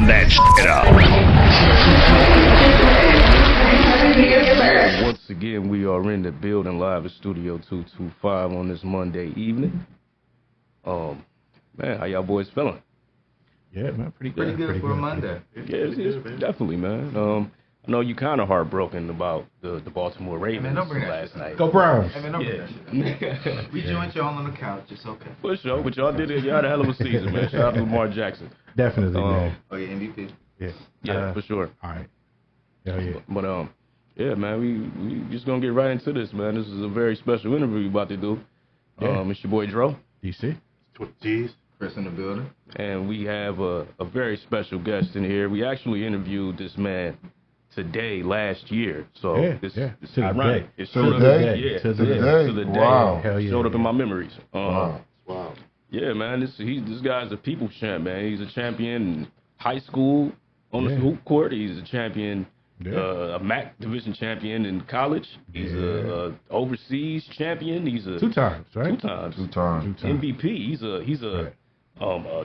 Turn that shit up. Once again, we are in the building live at Studio 225 on this Monday evening. Man, how y'all boys feeling? Yeah, man, pretty good for a Monday. It's definitely, man. I know you kind of heartbroken about the Baltimore Ravens last night. Go Browns. We joined y'all on the couch. It's okay. For sure, but y'all did it. Y'all had a hell of a season, man. Shout out to Lamar Jackson. Definitely, man. Oh, yeah, MVP. Yeah, for sure. All right. Hell yeah. But yeah, man, we just gonna get right into this, man. This is a very special interview we about to do. It's your boy Dro. DC. G's. Chris in the building. And we have a very special guest in here. We actually interviewed this man today, last year. So it's ironic. It's to the day. Wow. Hell yeah. Showed up in my memories. Wow. Yeah, man. This guy's a people's champ, man. He's a champion in high school on the hoop court. He's a champion, a MAC division champion in college. He's a overseas champion. He's a two times. MVP. He's a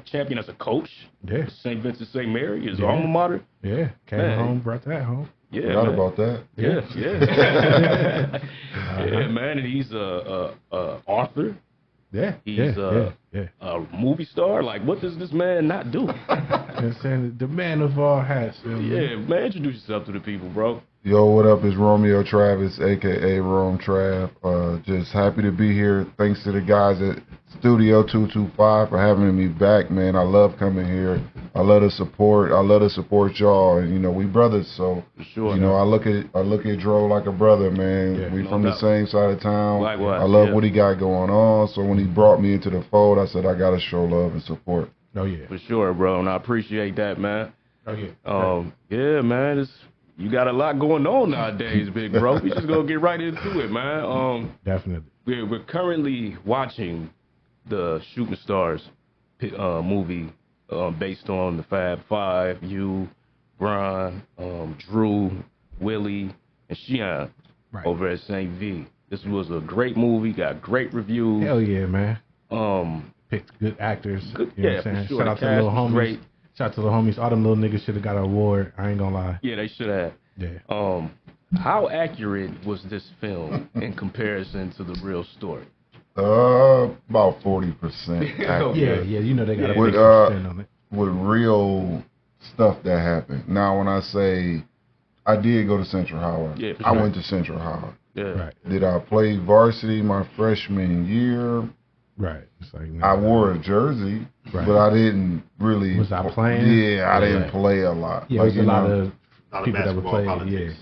champion as a coach. Yeah. St. Vincent St. Mary, his alma mater. Yeah. Came home, brought that home. Yeah, forgot about that. Yeah. Yeah, man. And he's a author. Yeah. He's a movie star. Like, what does this man not do? I'm saying the man of all hats. Yeah, man. Introduce yourself to the people, bro. Yo, what up? It's Romeo Travis, a.k.a. Rome Trav. Just happy to be here. Thanks to the guys at Studio 225 for having me back, man. I love coming here. I love the support. I love to support y'all. And, we brothers, so, I look at Dro like a brother, man. Yeah, we from the same side of town. Likewise, I love what he got going on. So when he brought me into the fold, I said I got to show love and support. Oh, yeah. For sure, bro. And I appreciate that, man. Oh, yeah. Yeah, man. You got a lot going on nowadays, big bro. We just gonna get right into it, man. Definitely. We're currently watching the Shooting Stars movie based on the Fab Five, you, Brian, Drew, Willie, and Shion over at St. V. This was a great movie, got great reviews. Hell yeah, man. Picked good actors. Good, you know what I'm saying? for sure. Shout out to the little homies. Great. Shout out to the homies. All them little niggas should have got an award. I ain't gonna lie. Yeah, they should have. Yeah. How accurate was this film in comparison to the real story? About 40%. Yeah. You know they got a big percent on it. With real stuff that happened. Now, when I say I did go to Central Howard, I went to Central Howard. Yeah. Right. Did I play varsity my freshman year? Right. It's like, I wore a jersey, but I didn't really. Was I playing? Yeah, I didn't play a lot. Yeah, there's a lot of people that would play.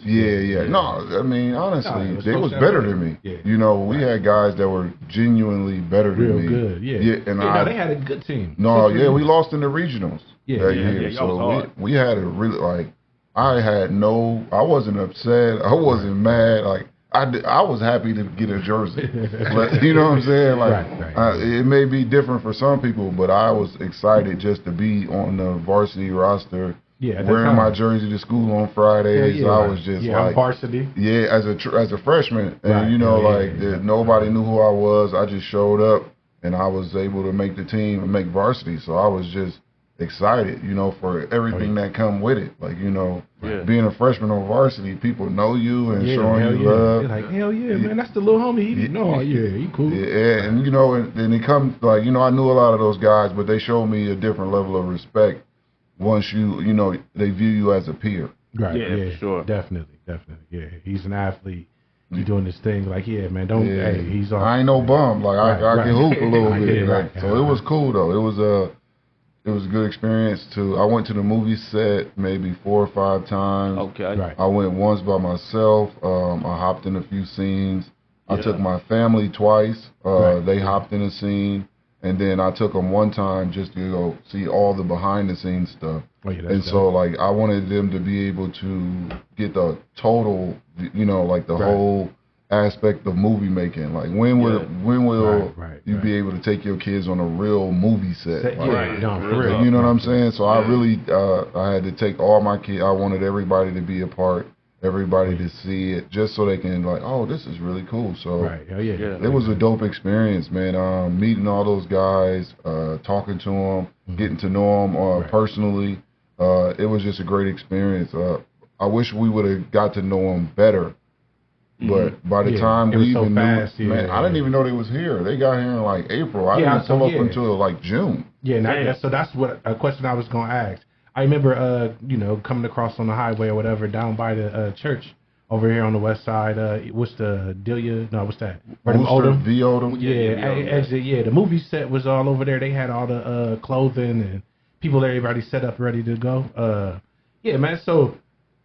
Yeah. No, I mean, honestly, they was better than me. Yeah. We had guys that were genuinely better than me. Real good, yeah. And they had a good team. No, we lost in the regionals that year. Yeah, so we had a really, I wasn't upset. I wasn't mad. Like, I was happy to get a jersey. You know what I'm saying? Like, it may be different for some people, but I was excited just to be on the varsity roster. Yeah, wearing my jersey to school on Fridays. I was just like varsity. Yeah, as a freshman, and nobody knew who I was. I just showed up, and I was able to make the team and make varsity. So I was just excited, for everything that come with it. Like, being a freshman on varsity, people know you and showing you love. They're like, hell yeah, man, that's the little homie. He cool. Yeah, and and it comes like, I knew a lot of those guys, but they showed me a different level of respect once they view you as a peer. Right. Yeah, for sure. Definitely. Yeah, he's an athlete. He's doing this thing like, man, don't. Yeah. Hey, he's on. I ain't no bum. Like I can hoop a little bit. So it was cool though. It was a good experience too. I went to the movie set maybe 4 or 5 times. Okay. Right. I went once by myself. I hopped in a few scenes. I took my family twice. They hopped in a scene. And then I took them one time just to go see all the behind the scenes stuff. Oh, yeah, and so like I wanted them to be able to get the total, the whole aspect of movie making. Like when will you be able to take your kids on a real movie set? You know what I'm saying? So I really I had to take all my kids. I wanted everybody to be a part. Everybody to see it, just so they can this is really cool. So it was a dope experience, man. Meeting all those guys, talking to them, getting to know them personally. it was just a great experience. I wish we would have got to know him better. But by the time we even knew, man, I didn't even know they was here. They got here in like April. I didn't pull up until like June. Yeah, so that's what a question I was gonna ask. I remember, coming across on the highway or whatever down by the church over here on the west side. What's the Delia? No, what's that? Odom. V Odom. Yeah, the movie set was all over there. They had all the clothing and people there already set up, ready to go. Yeah, man. So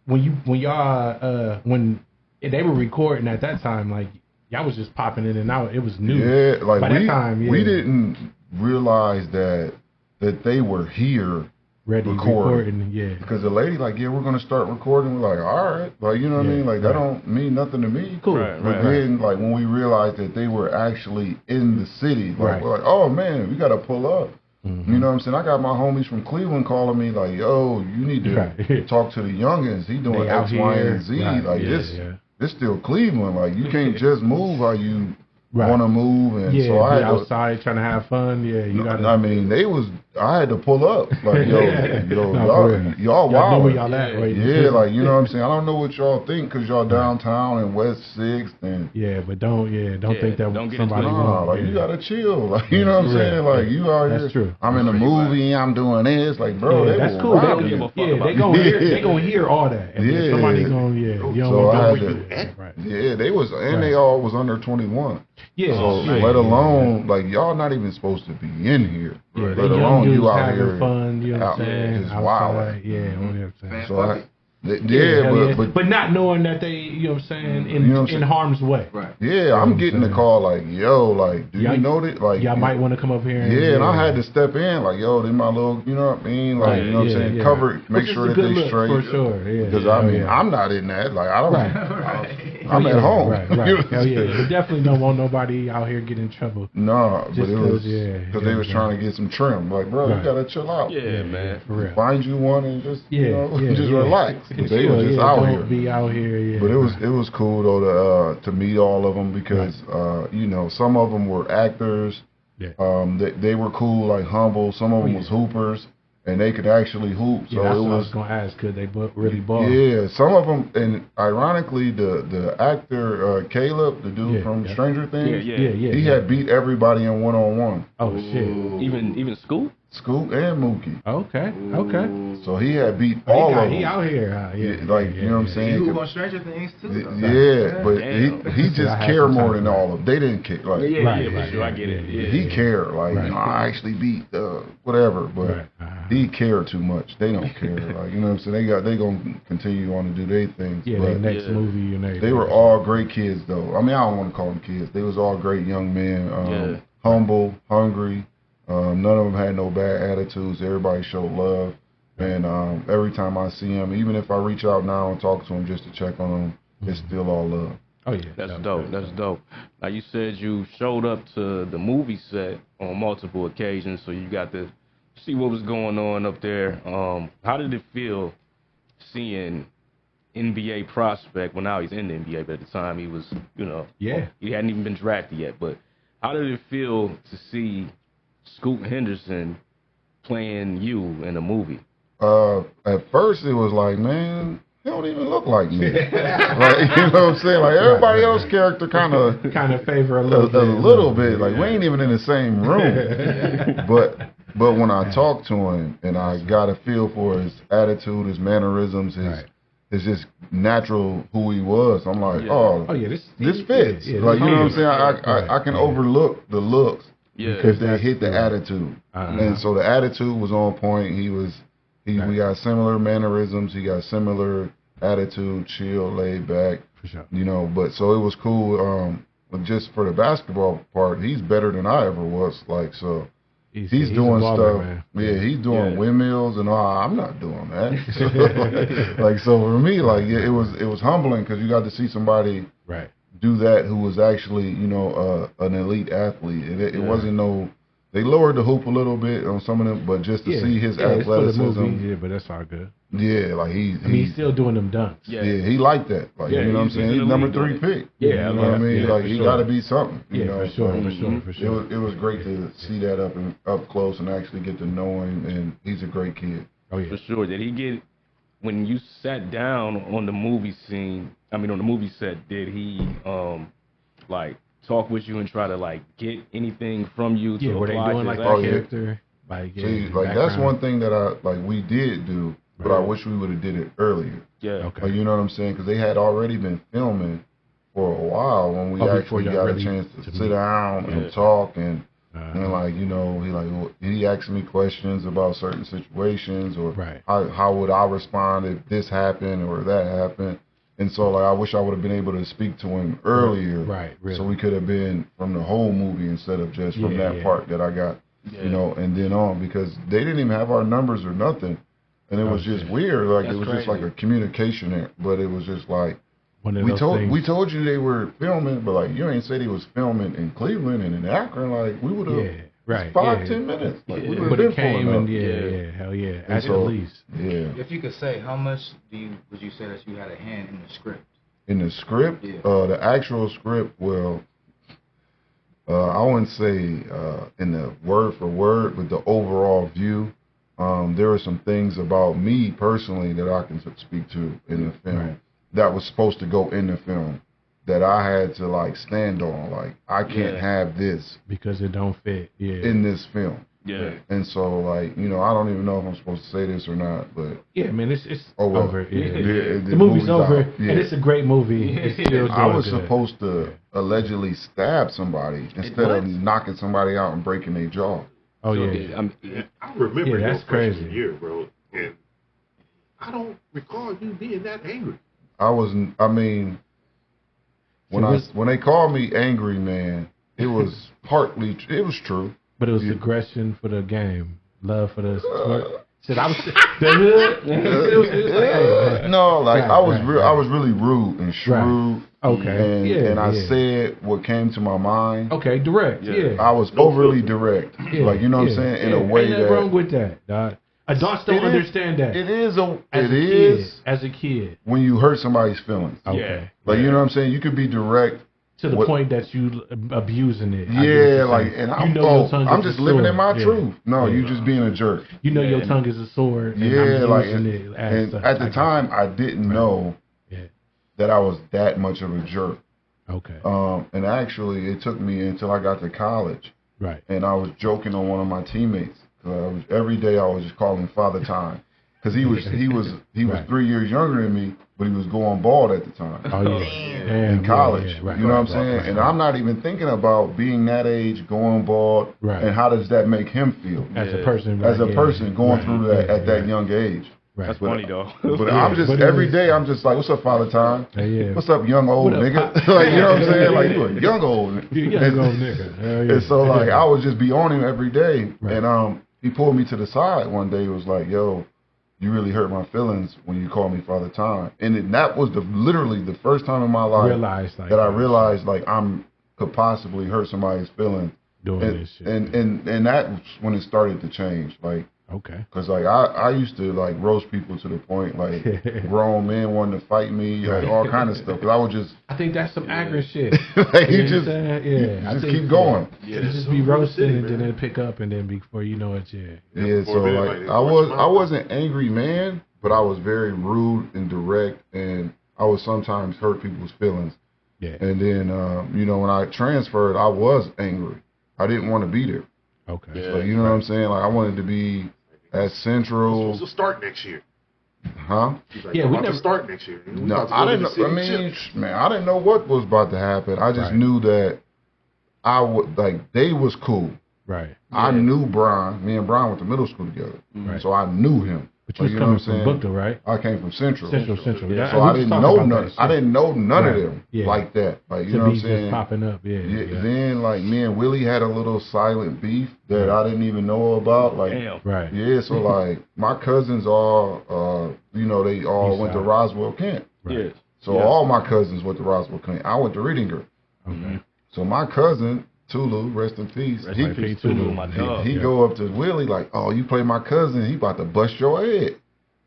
when they were recording at that time, like y'all was just popping in and out. It was new. Yeah, like by that time, we didn't realize that they were here recording. Yeah, because the lady like, we're gonna start recording. We're like, all right, like you know what I mean. Like that don't mean nothing to me. Cool. But then like when we realized that they were actually in the city, like we're like, oh man, we gotta pull up. Mm-hmm. You know what I'm saying? I got my homies from Cleveland calling me like, yo, you need to talk to the youngins. He doing X, Y, and Z. Like this still Cleveland. Like you can't just move how you want to move. And so I had outside trying to have fun. Yeah, you got. I mean, I had to pull up. Like y'all wild. Where y'all at, right? Yeah, like you know what I'm saying. I don't know what y'all think because y'all downtown in West 6th and but don't think that don't get somebody like you gotta chill. Like you know what I'm saying. Like you out here. That's true. I'm in a movie. I'm doing this. Like bro, that's cool. They gonna hear all that. And somebody gonna you know they was and they all was under 21. Yeah. So let alone like y'all not even supposed to be in here. Yeah, let alone you out here fun, you know what I'm saying? Just wild. Yeah, you know what I'm saying? So but not knowing that they, you know what I'm saying, in harm's way. Right. Yeah, I'm getting the call like, yo, like, do you know that? Like, y'all might want to come up here. And I had to step in, like, yo, they my little, you know what I mean? Like, you know what I'm saying? Cover it, make sure that they straight. For sure, because I mean, I'm not in that. Like, I don't. I'm at home. Right. But definitely don't want nobody out here getting in trouble. No, but it was because they was trying to get some trim. Like, bro, you gotta chill out. Yeah, man. For real. Find you one and just just relax. They were just out here. Be out here. But it was cool though to meet all of them because some of them were actors. Yeah. They were cool, like humble. Some of them was hoopers. And they could actually hoop. So that's it what I was going to ask. Could they really ball? Yeah, some of them. And ironically, the actor Caleb, the dude from Stranger Things, he had beat everybody in one-on-one. Oh shit! Even Scoop and Mookie. Okay. So he had beat all of them. He out here. You know what I'm saying? He was on Stranger Things too. But he just cared more than all of them. They didn't care. Like, sure, I get it. Yeah, he cared. Like, I actually beat whatever, but he cared too much. They don't care. Like, you know what I'm saying? They gonna continue on to do their things. Yeah, their next movie and everything. They were all great kids, though. I mean, I don't want to call them kids. They was all great young men. Humble, hungry. None of them had no bad attitudes. Everybody showed love. And every time I see them, even if I reach out now and talk to them just to check on them, it's still all love. Oh, yeah. That's dope. That's dope. Now, you said you showed up to the movie set on multiple occasions, so you got to see what was going on up there. How did it feel seeing NBA prospect? Well, now he's in the NBA, but at the time he was, he hadn't even been drafted yet. But how did it feel to see Scoot Henderson playing you in a movie? At first it was like, man, he don't even look like me. Like, you know what I'm saying? Like everybody else's character kind of favor a little bit. Like we ain't even in the same room. But when I talked to him and I got a feel for his attitude, his mannerisms, his just natural who he was, I'm like, this fits. Like, you know what I'm saying? I can overlook the looks. Because they hit the attitude. And so the attitude was on point. We got similar mannerisms. He got similar attitude, chill, laid back. For sure. You know, but so it was cool. But just for the basketball part, he's better than I ever was. Like, so he's doing stuff. Man. Yeah, he's doing windmills and all. I'm not doing that. So for me, it was humbling because you got to see somebody do that who was actually, an elite athlete. It wasn't they lowered the hoop a little bit on some of them, but just to see his athleticism. But that's all good. Yeah, like he's still doing them dunks. Yeah, he liked that. Like, you know what I'm saying? He's number 3 pick. Yeah, you know what I mean? Like, he got to be something. Yeah, for sure. It was great to see that up close and actually get to know him, and he's a great kid. For sure. Did he get, when you sat down on the movie scene, on the movie set, did he like talk with you and try to like get anything from you to were apply they doing like that character? Like, see, like that's one thing that we did do, but I wish we would have did it earlier. Yeah. Okay. You know what I'm saying? Because they had already been filming for a while when we actually got a chance to sit down and talk and like, you know, he asked me questions about certain situations or how would I respond if this happened or that happened. And so, like, I wish I would have been able to speak to him earlier, really. So we could have been from the whole movie instead of just from that part that I got, you know, and then on, because they didn't even have our numbers or nothing, and it was just weird. Like, it was just like a communication there, but it was just like we told you they were filming, but like you ain't said he was filming in Cleveland and in Akron. Like, we would have. 5-10 minutes. Like, we would have came and hell yeah, at least. Yeah. If you could say, how much would you say that you had a hand in the script? In the script, the actual script. Well, I wouldn't say in the word for word, but the overall view. There were some things about me personally that I can speak to in the film that was supposed to go in the film, that I had to like stand on. Like, I can't have this because it don't fit in this film. Yeah. And so, like, you know, I don't even know if I'm supposed to say this or not, but man, it's over. The movie's over, and it's a great movie. It's still I was supposed to allegedly stab somebody instead of knocking somebody out and breaking their jaw. Oh I remember that's crazy. Year, bro, and I don't recall you being that angry. When they called me angry, man, it was it was true. But it was aggression for the game, love for the sport. I was really rude and shrewd. Okay. And I said what came to my mind. Okay, direct. Yeah. I was overly direct. Like, you know what I'm saying? In a way ain't nothing wrong with that, dog. Adults don't understand that. It is as a kid. When you hurt somebody's feelings. Okay. Like, you know what I'm saying? You could be direct to the point that you abusing it. Yeah, like, and I'm just living in my truth. No, you just being a jerk. You know your tongue is a sword. And and at the time I didn't know that I was that much of a jerk. Okay. And actually, it took me until I got to college. Right. And I was joking on one of my teammates. Every day I was just calling him Father Time, because he was 3 years younger than me, but he was going bald at the time. Oh yeah. In college, you know what I'm saying? And I'm not even thinking about being that age, going bald, and how does that make him feel as a person? Going through that at that young age. Right. That's funny though. But I'm just every day I'm just like, what's up, Father Time? What's up, young old nigga? Like, you know what I'm saying? Like, you a young old nigga. And so, like, I would just be on him every day. And he pulled me to the side one day. He was like, yo, you really hurt my feelings when you called me Father Time. And that was literally the first time in my life I realized like could possibly hurt somebody's feelings. Doing this shit. And that's when it started to change. Like, okay. Because like I used to like roast people to the point like grown men wanting to fight me, like all kind of stuff. Cause I would just. I think that's some aggressive shit. Like, you just keep going. You just be roasting and then pick up and then before you know it, Yeah. So like I wasn't angry, man, but I was very rude and direct, and I would sometimes hurt people's feelings. Yeah. And then you know, when I transferred, I was angry. I didn't want to be there. Okay. So you know what I'm saying? Like, I wanted to be at Central. It's supposed to start next year. Huh? Like, we never start next year. No, I didn't know. I mean, man, I didn't know what was about to happen. I just knew that I would they was cool. Right. I knew Brian. Me and Brian went to middle school together. Right. So I knew him. But you was coming from Bookton, right? I came from Central. Central. Yeah. So I didn't know none. I didn't know none of them like that. Like, you know what I'm saying? Just popping up. Yeah. Then like me and Willie had a little silent beef that I didn't even know about. Like, right. Yeah. So like my cousins all, you know, they all went to Roswell Kent. Right. So all my cousins went to Roswell Kent. I went to Riedinger. Okay. So my cousin Tulu, rest in peace. He go up to Willie like, oh, you play my cousin, he about to bust your head.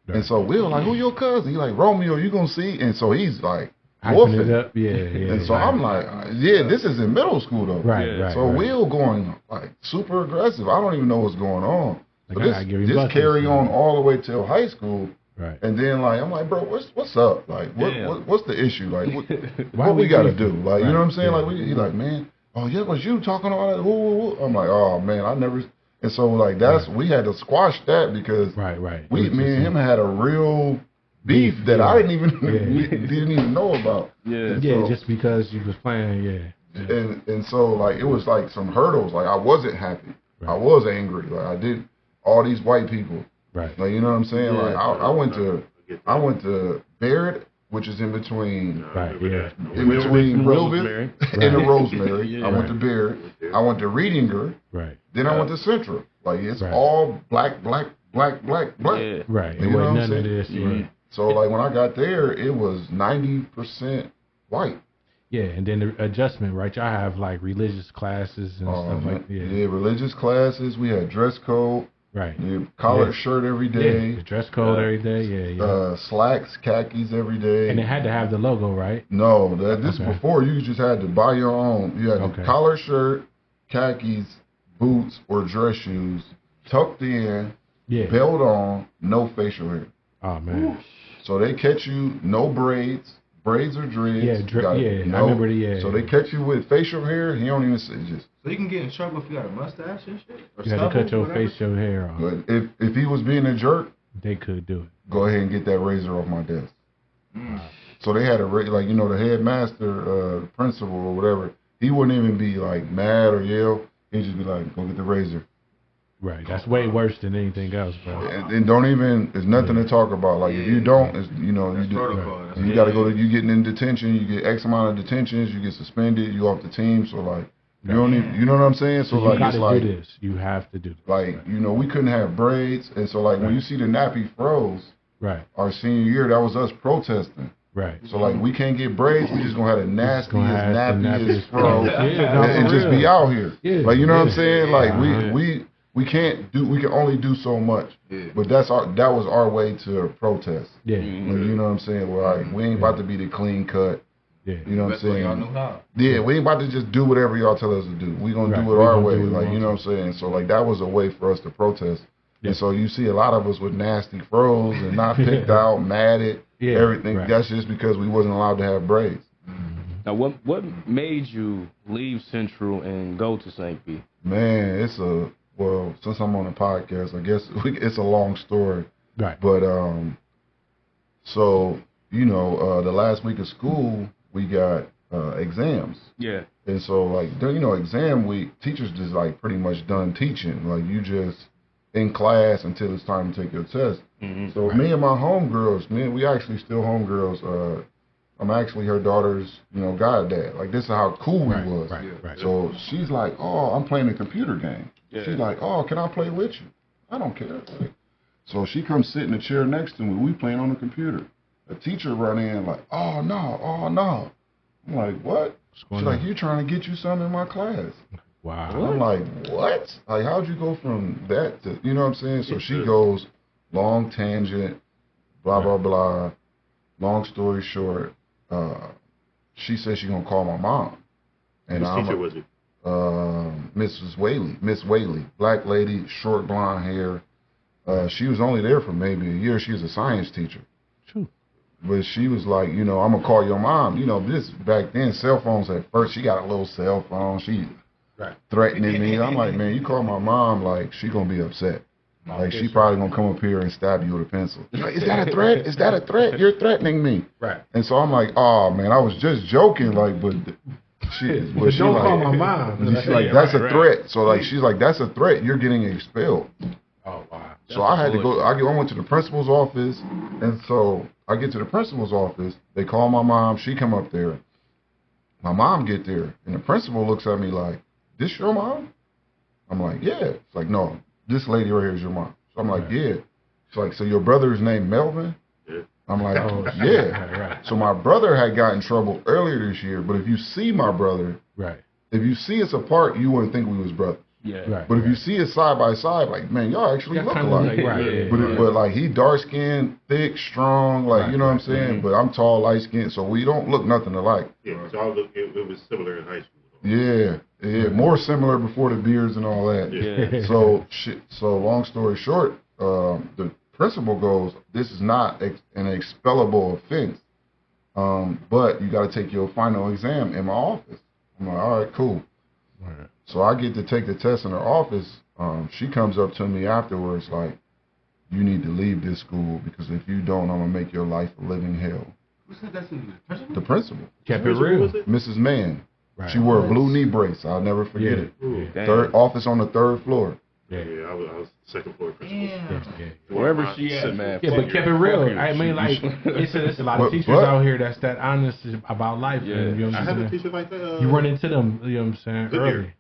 Right. And so Will like, who your cousin? He like, Romeo, you gonna see? And so he's like, woofing. It up. Yeah. And so I'm like, this is in middle school though. Right. So Will going like super aggressive. I don't even know what's going on. So this carry on all the way till high school. Right. And then like I'm like, bro, what's up? Like what's the issue? Like what we gotta do? Like you know what I'm saying? Like he like, man, oh yeah, was you talking all that? Ooh. I'm like, oh man, I never. And so like that's we had to squash that because me and him had a real beef that I didn't even know about. Yeah, so, just because you was playing, And so like it was like some hurdles. Like I wasn't happy. I was angry. Like I did all these white people. Right. Like you know what I'm saying? Like I went to Barrett, which is in between in between Millville and the Rosemary. I went to Barrett. I went to Reedinger. Right. Then I went to Central. Like it's all black. Right. You It know wasn't what I'm none of saying? this. So like when I got there, it was 90% white. Yeah, and then the adjustment, right? Y'all have like religious classes and stuff like that. Yeah, religious classes. We had dress code. Right. Collared shirt every day. Yeah, the dress code every day. Slacks, khakis every day. And it had to have the logo, right? No, this before you just had to buy your own. You had the collared shirt, khakis, boots, or dress shoes, tucked in, belt on, no facial hair. Oh man. Ooh. So they catch you no braids or dreads. I remember So they catch you with facial hair. He don't even say just. So you can get in trouble if you got a mustache and shit? Or you had to cut your facial hair off. But if he was being a jerk, they could do it. Go ahead and get that razor off my desk. So they had like the headmaster, the principal or whatever. He wouldn't even be like mad or yell. He'd just be like, "Go get the razor." Right. That's way worse than anything else, bro. And don't even. There's nothing to talk about. Like if you don't, you do. You got to go to. You getting in detention. You get X amount of detentions. You get suspended. You off the team. So like. You don't even, you know what I'm saying? So like it's like do this. You have to do this. Like we couldn't have braids, and so like when you see the nappy froze, our senior year, that was us protesting. Right. So like we can't get braids. We just gonna have the nastiest, nappiest froze, and just be out here. Yeah. Like you know what I'm saying? Like we can't do. We can only do so much. Yeah. But that was our way to protest. Yeah. Like, you know what I'm saying? Well, like, we ain't about to be the clean cut. Yeah. You know what I'm saying? Y'all knew how. Yeah, we ain't about to just do whatever y'all tell us to do. We gonna do it our way. Like, you know what I'm saying? So like that was a way for us to protest. Yeah. And so you see a lot of us with nasty froze and not picked out, matted, everything. Right. That's just because we wasn't allowed to have braids. Now what made you leave Central and go to St. P? Man, since I'm on the podcast, I guess it's a long story. Right. But so the last week of school we got exams. Yeah. And so like exam week, teachers just like pretty much done teaching. Like you just in class until it's time to take your test. Mm-hmm. So me and my homegirls, we actually still homegirls. I'm actually her daughter's, goddad. Like this is how cool we was. Right. So she's like, oh, I'm playing a computer game. Yeah. She's like, oh, can I play with you? I don't care. Like, so she comes sit in the chair next to me. We playing on the computer. A teacher run in like, oh no. I'm like, what? She's like, you trying to get you something in my class. Wow. I'm like, what? Like, how'd you go from that to, you know what I'm saying? So she goes, long tangent, blah, blah, blah. Long story short, she said she's going to call my mom. And which teacher was it? Miss Whaley, black lady, short blonde hair. She was only there for maybe a year. She was a science teacher. True. But she was like, I'm going to call your mom. This back then, cell phones at first, she got a little cell phone. She threatening me. I'm like, man, you call my mom, like, she going to be upset. Like, she probably going to come up here and stab you with a pencil. She's like, is that a threat? Is that a threat? You're threatening me. Right. And so I'm like, oh, man, I was just joking. Like, but don't call my mom. She's like, that's a threat. So, like, she's like, that's a threat. You're getting expelled. Oh, wow. So I had to go. I went to the principal's office, and so I get to the principal's office. They call my mom. She come up there. My mom get there, and the principal looks at me like, "This your mom?" I'm like, "Yeah." It's like, "No, this lady right here is your mom." So I'm like, "Yeah." She's like, "So your brother is named Melvin?" Yeah. I'm like, "Oh, yeah." Right. So my brother had got in trouble earlier this year, but if you see my brother, if you see us apart, you wouldn't think we was brothers. Yeah. Right, but if you see it side by side, like, man, y'all actually look alike. But like he dark skinned, thick, strong, like you know what I'm saying. But I'm tall, light skinned, so we don't look nothing alike. Yeah, so it was similar in high school. Yeah, Yeah, more similar before the beards and all that. Yeah. So long story short, the principal goes, this is not an expellable offense, but you got to take your final exam in my office. I'm like, all right, cool. Right. So I get to take the test in her office. She comes up to me afterwards like, you need to leave this school because if you don't, I'm going to make your life a living hell. Who said that to you? The principal? The principal. Kept it real. Mrs. Mann. Right. She wore a blue knee brace. I'll never forget it. Damn. Third office on the third floor. Yeah, I was second floor principal. Yeah. Wherever she at, man. Yeah, but kept it real. I mean, like, it's a lot of teachers out here that's that honest about life. Yeah. And, you know I what had I'm a saying? teacher like that. You run into them, you know what I'm saying, early.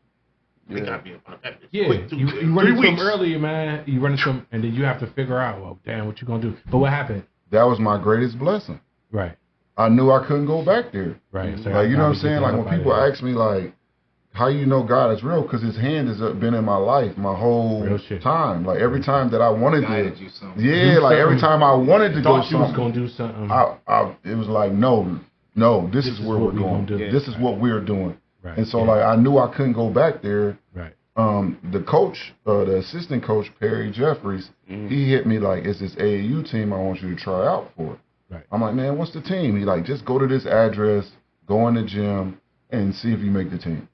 They got me about that. Yeah, Quick, you run into them early, man. You run into them, and then you have to figure out, well, damn, what you gonna do? But what happened? That was my greatest blessing. Right. I knew I couldn't go back there. Right. So Like, you know what I'm saying? Like, when people ask me, like, how you know God is real? Because his hand has been in my life my whole time. Like, every time that I wanted to. Yeah, like, every time I wanted to go something. Thought you was going to do something. It was like, no, this is where we're going. This is what we're doing. Right. And so, like, I knew I couldn't go back there. Right. The coach, the assistant coach, Perry Jeffries, he hit me like, it's this AAU team I want you to try out for. Right. I'm like, man, what's the team? He like, just go to this address, go in the gym, and see if you make the team.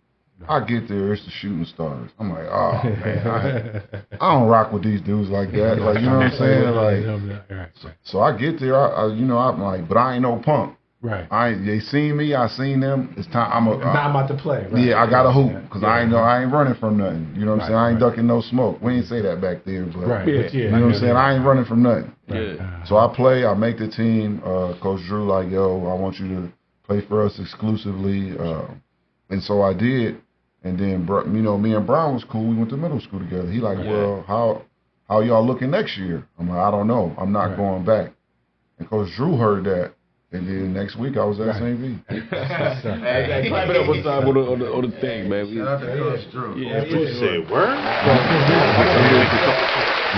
I get there, it's the Shooting Stars. I'm like, oh man, I don't rock with these dudes like that. Like, you know what I'm saying? Like, so I get there, I'm like, but I ain't no punk. Right. They seen me, I seen them. It's time. Now I'm about to play. Right? Yeah, I got to hoop because I ain't running from nothing. You know what I'm saying? I ain't ducking no smoke. We ain't say that back there, but you know what I'm saying? I ain't running from nothing. Yeah. So I play, I make the team. Coach Drew like, yo, I want you to play for us exclusively, and so I did. And then, me and Brown was cool. We went to middle school together. He like, well, how y'all looking next year? I'm like, I don't know. I'm not going back. And Coach Drew heard that. And then next week I was at St. V. Hey, clap it up one time on the thing, man. Shout out to Coach Drew. Yeah, You said word?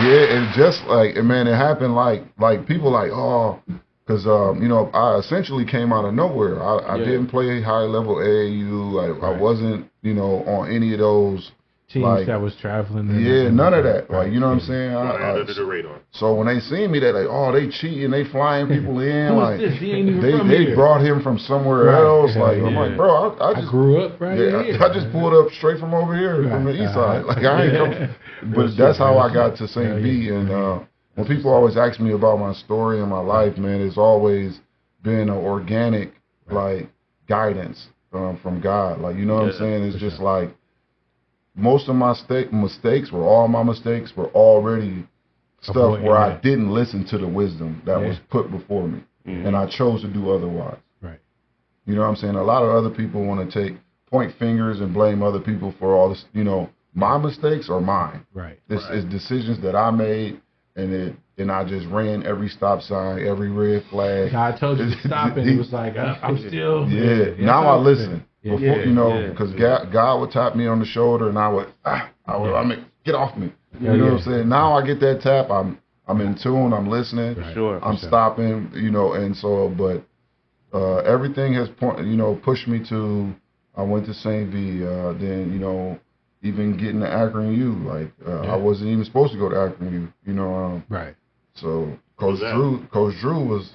Yeah, and just like, man, it happened like people like, oh, because, I essentially came out of nowhere. I didn't play high level AAU. I wasn't, on any of those teams that was traveling. None of that. Like, you know what I'm saying? Under the radar. So when they see me, they're like, oh, they cheating, they flying people in. Like, they brought him from somewhere else. Like, I'm like, bro, I just grew up right here. I just pulled up straight from over here, from the east side. Like, I ain't come. But that's how I got to St. V. And when people always ask me about my story and my life, man, it's always been an organic, like, guidance from God. Like, you know what I'm saying? It's just like, most of my mistakes were already stuff where I didn't listen to the wisdom that was put before me, and I chose to do otherwise. Right. You know what I'm saying? A lot of other people want to point fingers and blame other people for all this. My mistakes are mine. Right. This is decisions that I made, and I just ran every stop sign, every red flag. God told you to stop, and it was like, I'm still. Yeah. Now I listen. Before, because God would tap me on the shoulder, and I would get off me. You know what I'm saying? Now I get that tap. I'm in tune. I'm listening. Sure. I'm stopping. And so, but everything has pushed me to. I went to St. V. Then even getting to Akron U. Like I wasn't even supposed to go to Akron U. Right. So Coach Drew was.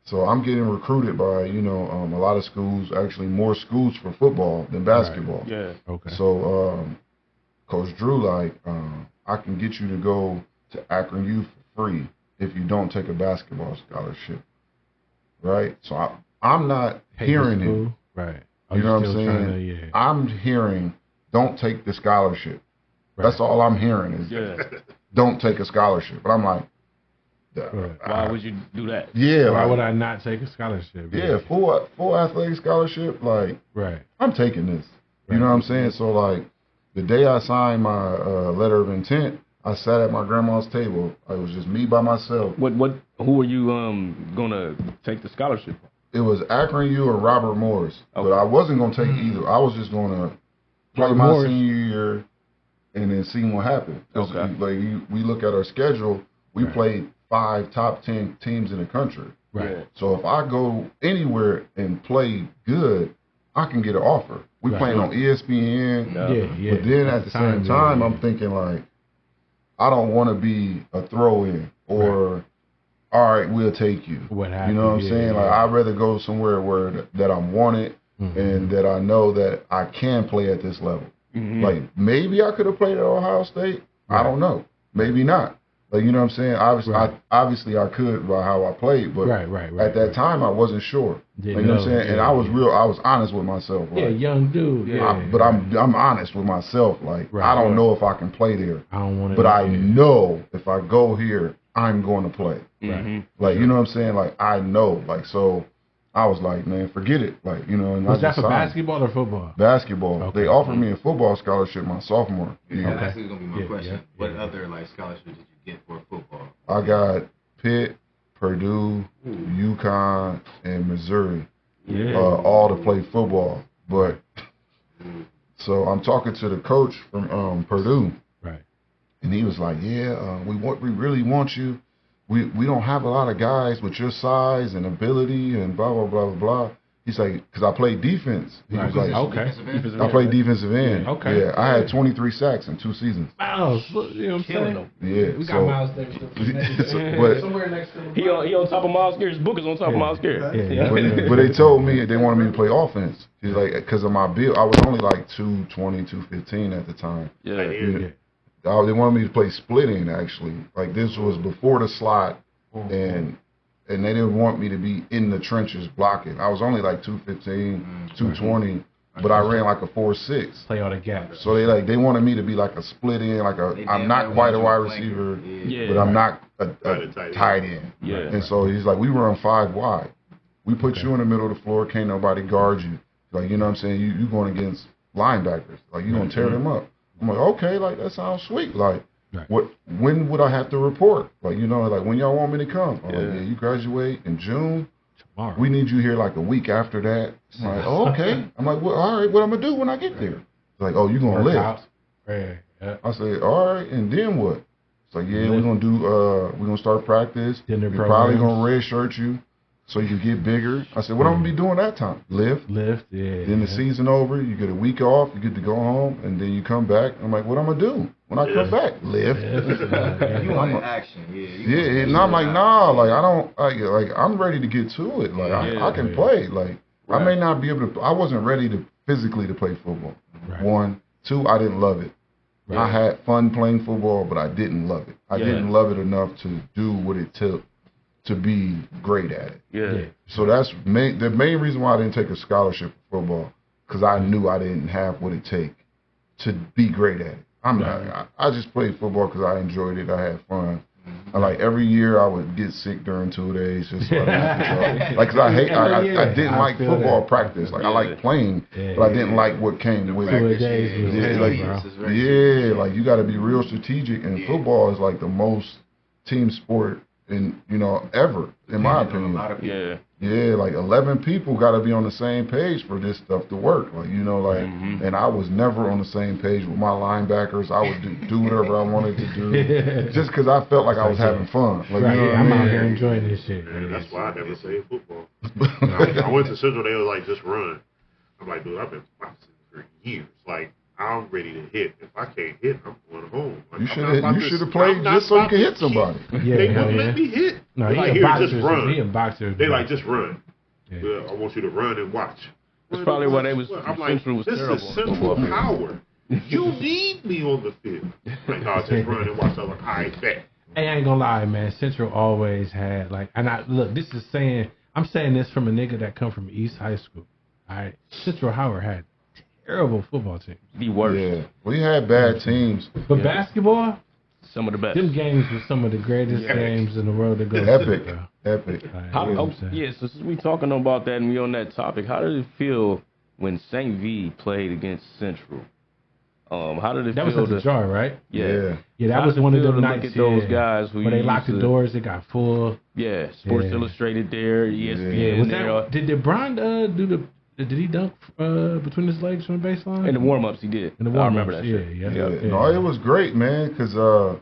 So I'm getting recruited by, a lot of schools, actually more schools for football than basketball. Right. Yeah. Okay. So Coach Drew, like, I can get you to go to Akron U for free if you don't take a basketball scholarship. Right? So I'm not hearing it. Right. You know what I'm saying? I'm hearing, don't take the scholarship. Right. That's all I'm hearing is, don't take a scholarship. But I'm like, why would you do that? Yeah. Why would I not take a scholarship? Yeah, full athletic scholarship. Like, I'm taking this. You know what I'm saying? So, like, the day I signed my letter of intent, I sat at my grandma's table. It was just me by myself. Who were you gonna take the scholarship? It was Akron U or Robert Morris, but I wasn't gonna take either. I was just gonna play my senior year and then see what happened. Okay. Like, we look at our schedule. We played 5 top 10 teams in the country. Right. So if I go anywhere and play good, I can get an offer. We playing on ESPN. Yeah. But then at the same time, I'm thinking like, I don't want to be a throw-in or, all right, we'll take you. What happened? You know what I'm saying? Like, I'd rather go somewhere where that I'm wanted and that I know that I can play at this level. Like, maybe I could have played at Ohio State. I don't know. Maybe not. Like, you know what I'm saying? Obviously, I could by how I played, but at that time, I wasn't sure. Like, you know what I'm saying? And I was I was honest with myself. Like, young dude. But I'm honest with myself. Like, I don't know if I can play there. I don't want to. But I know if I go here, I'm going to play. Like, you know what I'm saying? Like, I know. Like, so I was like, man, forget it. Like, you know. And was that for basketball or football? Basketball. Okay. They offered me a football scholarship my sophomore year. That's actually going to be my question. What other like scholarships did you get for football? I got Pitt, Purdue, UConn, and Missouri, all to play football. But so I'm talking to the coach from Purdue, and he was like, "Yeah, we really want you. We don't have a lot of guys with your size and ability and blah blah blah blah blah." He's like, because I played defense. He was like, okay. I played defensive end. Yeah. Okay. Yeah, I had 23 sacks in 2 seasons. Miles, you know what I'm saying? Yeah. We got Miles there. But somewhere next to him. He on top of Miles Garrett's book is on top of Miles Garrett. But they told me they wanted me to play offense. He's like, because of my build, I was only like 220, 215 at the time. They wanted me to play splitting, actually. Like, this was before the slot, and they didn't want me to be in the trenches blocking. I was only like 215, 220, but I ran like a 4.6. Play all the gaps. So they wanted me to be like a split end, like I'm not quite a wide receiver, but I'm not a tight end. And so he's like, we run 5 wide. We put you in the middle of the floor, can't nobody guard you. Like, you know what I'm saying? You going against linebackers. Like, you going to tear them up. I'm like, okay, like, that sounds sweet. Like, when would I have to report? Like, you know, like, when y'all want me to come? I'm like, you graduate in June. Tomorrow. We need you here like a week after that. I'm like, okay. I'm like, well, all right, what I'm going to do when I get there? It's like, oh, you going to lift. I said, all right, and then what? It's like, we're going to start practice. We're probably going to red shirt you so you get bigger. I said, what I'm going to be doing that time? Lift. Then the season over, you get a week off, you get to go home, and then you come back. I'm like, what I'm going to do when I come back? Lift. You want action, and I'm like, nah, like, I don't, like, I'm ready to get to it. Like, I can play. Like, I may not be able to, I wasn't ready to physically to play football. 1, 2, I didn't love it. I had fun playing football, but I didn't love it. I didn't love it enough to do what it took to be great at it. So that's the main reason why I didn't take a scholarship for football, because I knew I didn't have what it takes to be great at it. I just played football because I enjoyed it. I had fun. I, like, every year I would get sick during 2 days, just like, because I didn't like football practice. Like, I liked playing, but I didn't like what came with it. Like, you got to be real strategic, and football is like the most team sport ever, in my opinion. Like 11 people got to be on the same page for this stuff to work. Like, and I was never on the same page with my linebackers. I would do whatever I wanted to do just because I felt like I was having fun. Like, I'm out here enjoying this shit. That's why I never played football. I went to Central, they were like, just run. I'm like, dude, I've been boxing for years. Like, I'm ready to hit. If I can't hit, I'm going home. Like, you should have played just so you could hit somebody. They wouldn't let me hit. No, like, he just run. He a boxer. They like, just run. I want you to run and watch. That's probably why they was. I'm like, this is Central power. You need me on the field. Like, no, just run and watch. I'm like, all right, bet. Hey, I ain't gonna lie, man. Central always had, like, and I'm saying this from a nigga that come from East High School. All right, Central Howard had terrible football teams. The worst. Yeah, we had bad teams. But basketball, some of the best. Them games were some of the greatest games in the world to go. Epic. So since we talking about that and we on that topic, how did it feel when St. V played against Central? How did it feel? That was at the Jar, right? Yeah. That was one of them nights. Look at those guys where they locked the doors, it got full. Yeah, Sports Illustrated there, ESPN there. Did LeBron did he dunk between his legs from the baseline? In the warm-ups, he did. In the warm-ups, I remember that shit. No, it was great, man, because I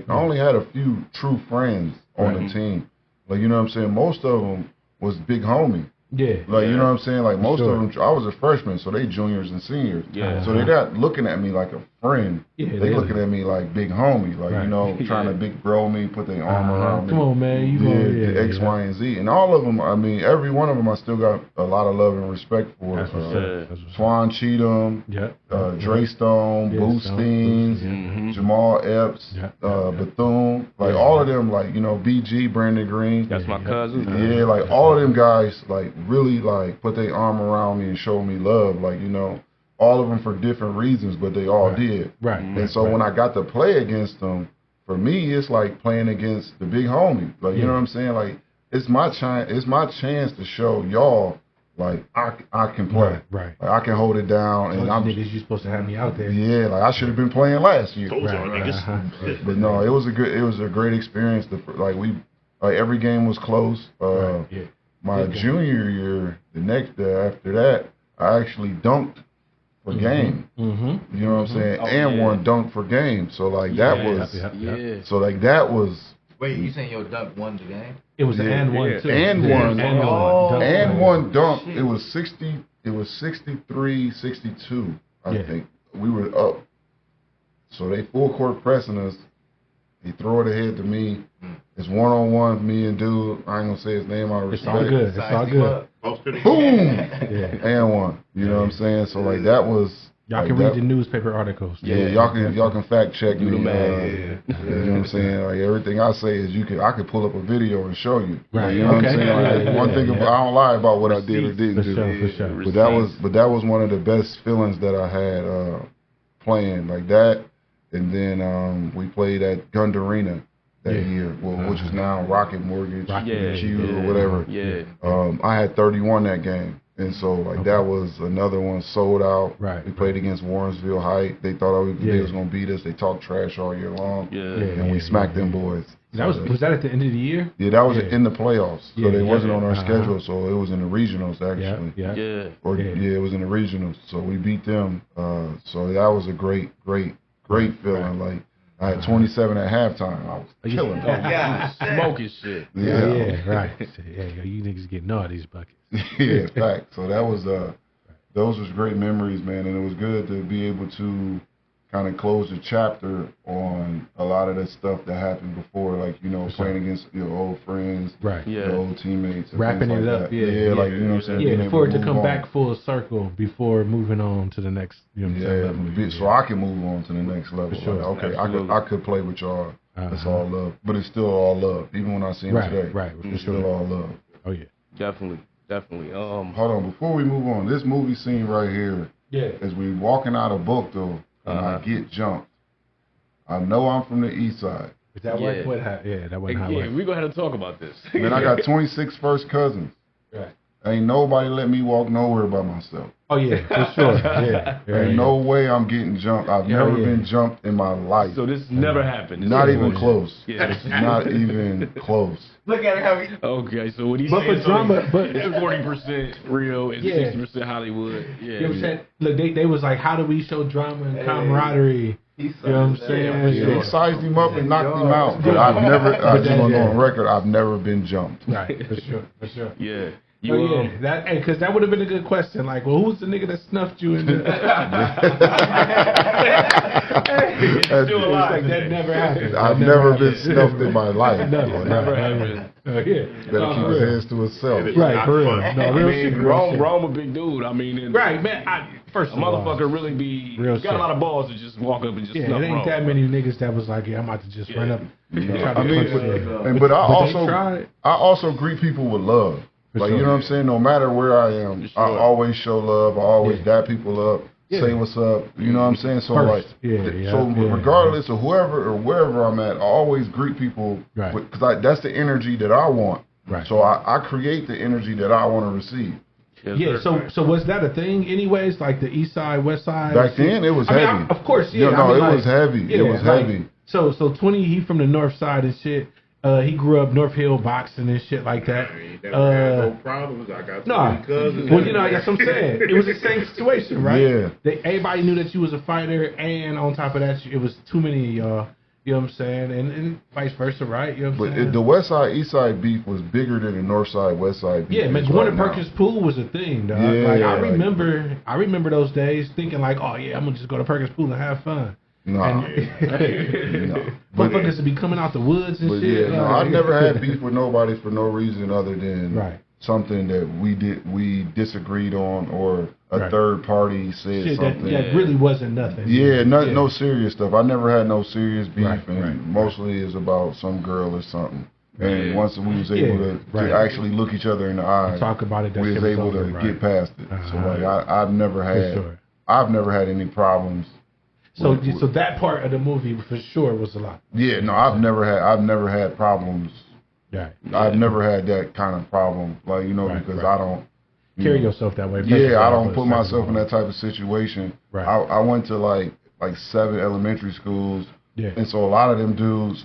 only had a few true friends on the team. Like, you know what I'm saying? Most of them was big homie. Yeah. Like, you know what I'm saying? Like, most of them, I was a freshman, so they juniors and seniors. Yeah. So they're not looking at me like a friend. Yeah, they looking at me like big homie. Like, you know, trying to big bro me, put their arm around me. Come on, man. X, Y, and Z. And all of them, I mean, every one of them I still got a lot of love and respect for. That's what's Swan Cheatham, Dre Stone, Boostings, Jamal Epps, Bethune. Like, all of them, like, you know, BG, Brandon Green. That's my cousin. Yeah, like, all of them guys, like, really, like, put their arm around me and show me love. Like, you know, all of them for different reasons, but they all did. Right. And so when I got to play against them, for me, it's like playing against the big homie. Like, you know what I'm saying? Like, it's my chance to show y'all, like, I can play. Right. Like, I can hold it down. And I'm niggas, you supposed to have me out there. Yeah, like, I should have been playing last year. Told y'all niggas. But no, it was a great experience. Like, every game was close. My junior year, after that, I actually dunked for game. You know what I'm saying? And one dunk for game. So, like, that was. So, like, that was. Wait, you saying your dunk won the game? It was an and one too. And one. And one dunk. Shit. It was 60. It was 63, 62. I think we were up. So they full court pressing us. He throw it ahead to me. It's 1-on-1, me and dude. I ain't gonna say his name out of respect. It's all good. Boom! And one. You know what I'm saying? So, like, that was. Y'all can read the newspaper articles. Yeah, y'all can fact check me. You know what I'm saying? Like, everything I say is I could pull up a video and show you. Right. You know what I'm saying? Like, one thing I don't lie about what I did or didn't do. For sure. But that was one of the best feelings that I had playing like that. And then we played at Gund Arena that year, which is now Rocket Mortgage, Q or whatever. I had 31 that game. And so, like, that was another one sold out. Right. We played against Warrensville Heights. They thought they was going to beat us. They talked trash all year long. And we smacked them boys. Was that at the end of the year? Yeah, that was in the playoffs. So they wasn't on our schedule. So it was in the regionals, actually. It was in the regionals. So we beat them. So that was a great feeling. Like, I had 27 at halftime. I was killing it. Smoking shit. Right. You niggas getting all these buckets. Yeah, fact. So that was those was great memories, man, and it was good to be able to kind of close the chapter on a lot of the stuff that happened before, like, you know, playing against your old friends, your old teammates, and wrapping it up, like you know what I'm saying, yeah, for it to come back full circle before moving on to the next, you know what I'm saying, so I can move on to the next level. For sure. Like, okay, I could play with y'all. It's all love, but it's still all love. Even when I see him today, it's still all love. Oh yeah, definitely. Hold on, before we move on, this movie scene right here, as we walking out of book though, and I get jumped. I know I'm from the east side. Is that what that wasn't how it went. We're going to have to talk about this. Man, I got 26 first cousins. Right. Ain't nobody let me walk nowhere by myself. Oh yeah, for sure. Ain't no way I'm getting jumped. I've never been jumped in my life. So this never happened. Not even close. Yeah. Not even close. Look at how he. Okay, so what he's saying, for drama, but it's 40% real and 60% Hollywood. Yeah. You know what I'm saying? Look, they was like, how do we show drama and camaraderie? You know what I'm saying? They sized him up and knocked him out. But I've never, I just want to go on record, I've never been jumped. Right, for sure. Yeah. Because that would have been a good question. Like, well, who's the nigga that snuffed you in the... Still alive. Like, that never happened. I've never been snuffed in my life. Never happened. Better keep his hands to himself. Right, for real. No, real shit. Rome a big dude. I mean, right, man. First a motherfucker really be got a lot of balls to just walk up and just snuff it ain't Rome. that many niggas that was like, I'm about to just run up. But I also greet people with love. Like, you know what I'm saying? No matter where I am, I always show love. I always dap people up, say what's up. You know what I'm saying? So regardless of whoever or wherever I'm at, I always greet people because that's the energy that I want. Right. So I create the energy that I want to receive. So was that a thing anyways? Like the east side, west side? Back then, it was heavy. Of course, it was heavy. It was heavy. So 20, he from the north side and shit. He grew up North Hill boxing and shit like that. No problems. I got many cousins. Well, that's what I'm saying. It was the same situation, right? Yeah. Everybody knew that you was a fighter, and on top of that, it was too many of y'all. You know what I'm saying? And vice versa, right? You know what I'm saying? But the West Side East Side beef was bigger than the North Side West Side beef. Yeah, man, going to Perkins Pool was a thing, dog. Yeah, like I remember those days thinking like, oh yeah, I'm gonna just go to Perkins Pool and have fun. Nah, motherfuckers to be coming out the woods and shit. Yeah, no, I never had beef with nobody for no reason other than something that we disagreed on, or a third party said something that really wasn't nothing. Yeah, no serious stuff. I never had no serious beef, mostly it's about some girl or something. And once we was able to actually look each other in the eyes, talk about it, we was able to get past it. So like I've never had any problems. So that part of the movie for sure was a lot. Yeah, no, I've never had problems. Right. I've never had that kind of problem, like because I don't carry yourself that way. Yeah, I don't put myself in that type of situation. Right. I went to like 7 elementary schools. Yeah. And so a lot of them dudes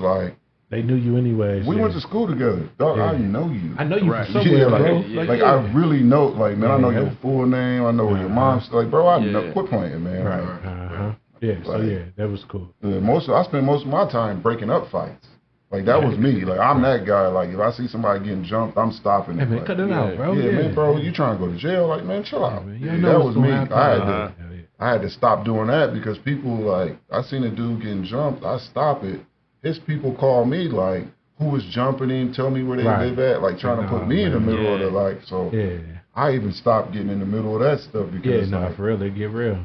they knew you anyways. We went to school together. Dog, I know you. I know you from somewhere, bro. I really know, like, man, I know your full name. I know where your mom's, like, bro, I know. Quit playing, man. Right. Yeah, so that was cool. Yeah, I spent most of my time breaking up fights. Like, that was me. Like, I'm that guy. Like, if I see somebody getting jumped, I'm stopping it. Man, cut it out, bro. Yeah, man, bro, you trying to go to jail? Like, man, chill out. That was me. I had to stop doing that because people, like, I seen a dude getting jumped. I stop it. His people call me, like, who was jumping in, tell me where they live at, like, trying to put me in the middle of the, like, so I even stopped getting in the middle of that stuff because, for real, they get real.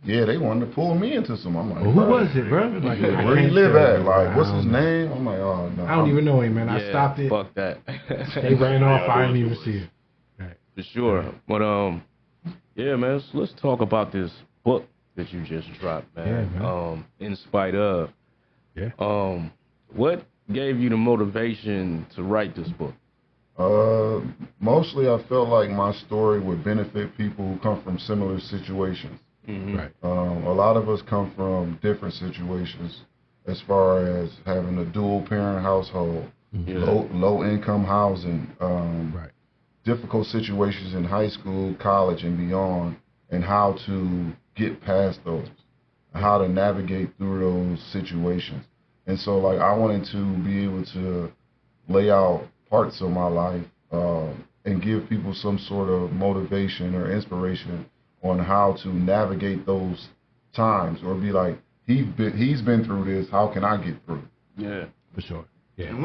Yeah, they wanted to pull me into some. I'm like, who was it, bro? Like, where you live at? Like, what's his name? I'm like, oh no. I don't even know him, man. I stopped it. Fuck that. They ran off. I didn't even see it. Right. For sure. But yeah, man. Let's talk about this book that you just dropped, man. Yeah, man. In spite of. Yeah. What gave you the motivation to write this book? Mostly I felt like my story would benefit people who come from similar situations. Mm-hmm. Right. A lot of us come from different situations as far as having a dual parent household, low income housing, difficult situations in high school, college, and beyond, and how to get past those, how to navigate through those situations. And so, like, I wanted to be able to lay out parts of my life and give people some sort of motivation or inspiration on how to navigate those times, or be like, he's been through this, how can I get through? Yeah, for sure. Yeah. And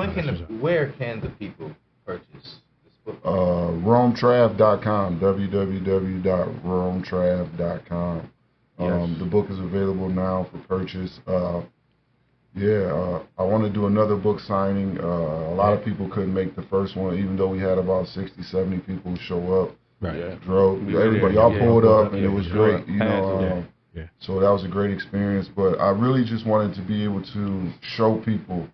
where can the people purchase this book? RomeTrav.com, www.RomeTrav.com. The book is available now for purchase. I want to do another book signing. A lot of people couldn't make the first one, even though we had about 60, 70 people show up. Right. Drove. Everybody, y'all pulled up, and it was great. So that was a great experience. But I really just wanted to be able to show people,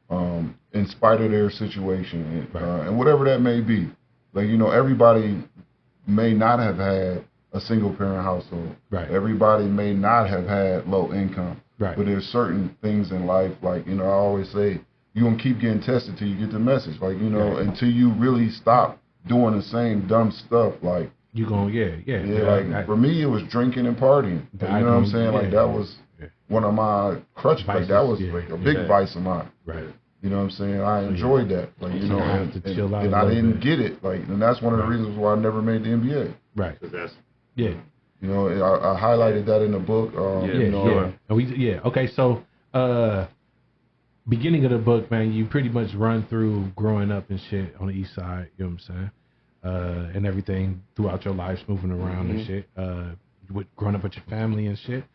in spite of their situation, and whatever that may be. Like, everybody may not have had a single parent household. Right. Everybody may not have had low income. Right. But there's certain things in life, like, I always say, you're going to keep getting tested till you get the message. Like, until you really stop doing the same dumb stuff. Like, you going, for me, it was drinking and partying. You know what I'm saying? Like, that was one of my crutches. Like, that was like a big vice of mine. Right. You know what I'm saying? I enjoyed that. Like, and I didn't get it. Like, and that's one of the reasons why I never made the NBA. Right. That's I highlighted that in the book. Okay, so beginning of the book, man, you pretty much run through growing up and shit on the east side, you know what I'm saying? And everything throughout your life, moving around and shit. Growing up with your family and shit.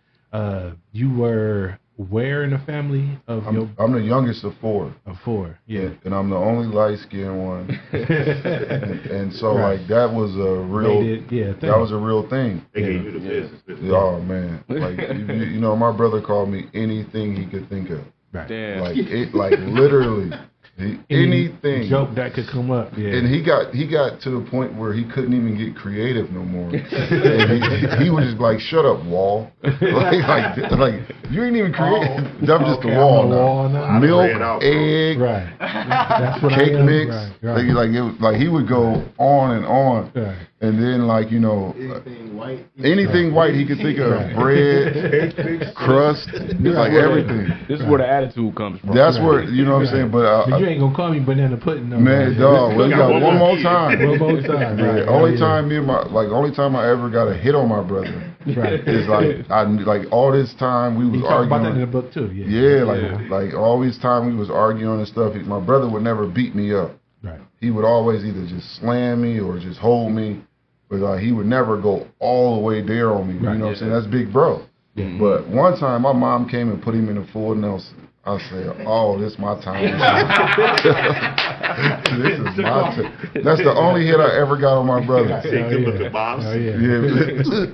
You were where in the family of I'm the youngest of 4. Of 4, yeah. And I'm the only light-skinned one. and so, like, that was a real that was a real thing. They gave you the business. Oh, man. Like, my brother called me anything he could think of. Right. Damn. Like literally. Anything joke that could come up, and he got to the point where he couldn't even get creative no more. And he was just like, "Shut up, wall!" like you ain't even creative. I'm just a wall now. Milk, egg, right? That's what cake mix. Right. Like it was like he would go on and on, And then, like, you know, anything white he could think of, bread, crust, like everything. This is where the attitude comes from. That's where, you know what I'm saying. But you ain't gonna call me banana pudding, no. Man, dog, we got one more time. One more time. Yeah, only time I ever got a hit on my brother. Right. Is like all this time we was arguing. About that in the book too. Like all this time we was arguing and stuff. My brother would never beat me up. Right. He would always either just slam me or just hold me. But he would never go all the way there on me. You know what I'm saying? That's big bro. Yeah. But one time my mom came and put him in a full Nelson. I said, "Oh, this my time. This is my time." That's the only hit I ever got on my brother.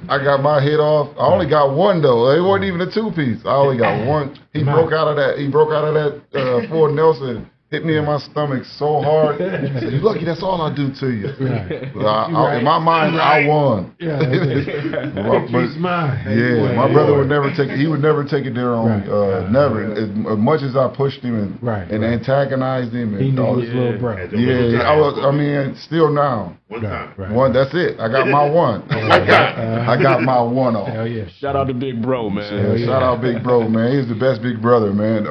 I got my hit off. I only got one though. It wasn't even a 2-piece. I only got one. He broke out of that full Nelson. Hit me in my stomach so hard. Said, "You lucky that's all I do to you." Right. In my mind, I won. Yeah, but mine. My brother would never take it. He would never take it there on me. Never. As much as I pushed him and antagonized him. And he knew his little bro. I mean, still now. One time. One. That's it. I got my one. I got my one off. Hell yeah. Shout out to Big Bro, man. Shout out Big Bro, man. He's the best big brother, man.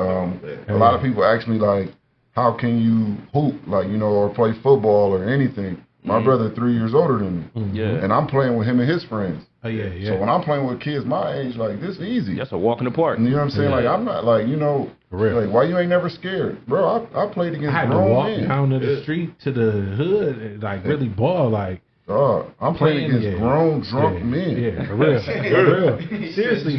A lot of people ask me like, how can you hoop, like, you know, or play football or anything? My brother 3 years older than me. And I'm playing with him and his friends. So when I'm playing with kids my age, like, this is easy. That's a walk in the park. You know what I'm saying? Like, I'm not, like, you know, like, why you ain't never scared? Bro, I played against grown men. I had to walk down to the street to the hood and, like, really ball, like. I'm playing against grown, drunk men. Yeah, for real. For real. Seriously,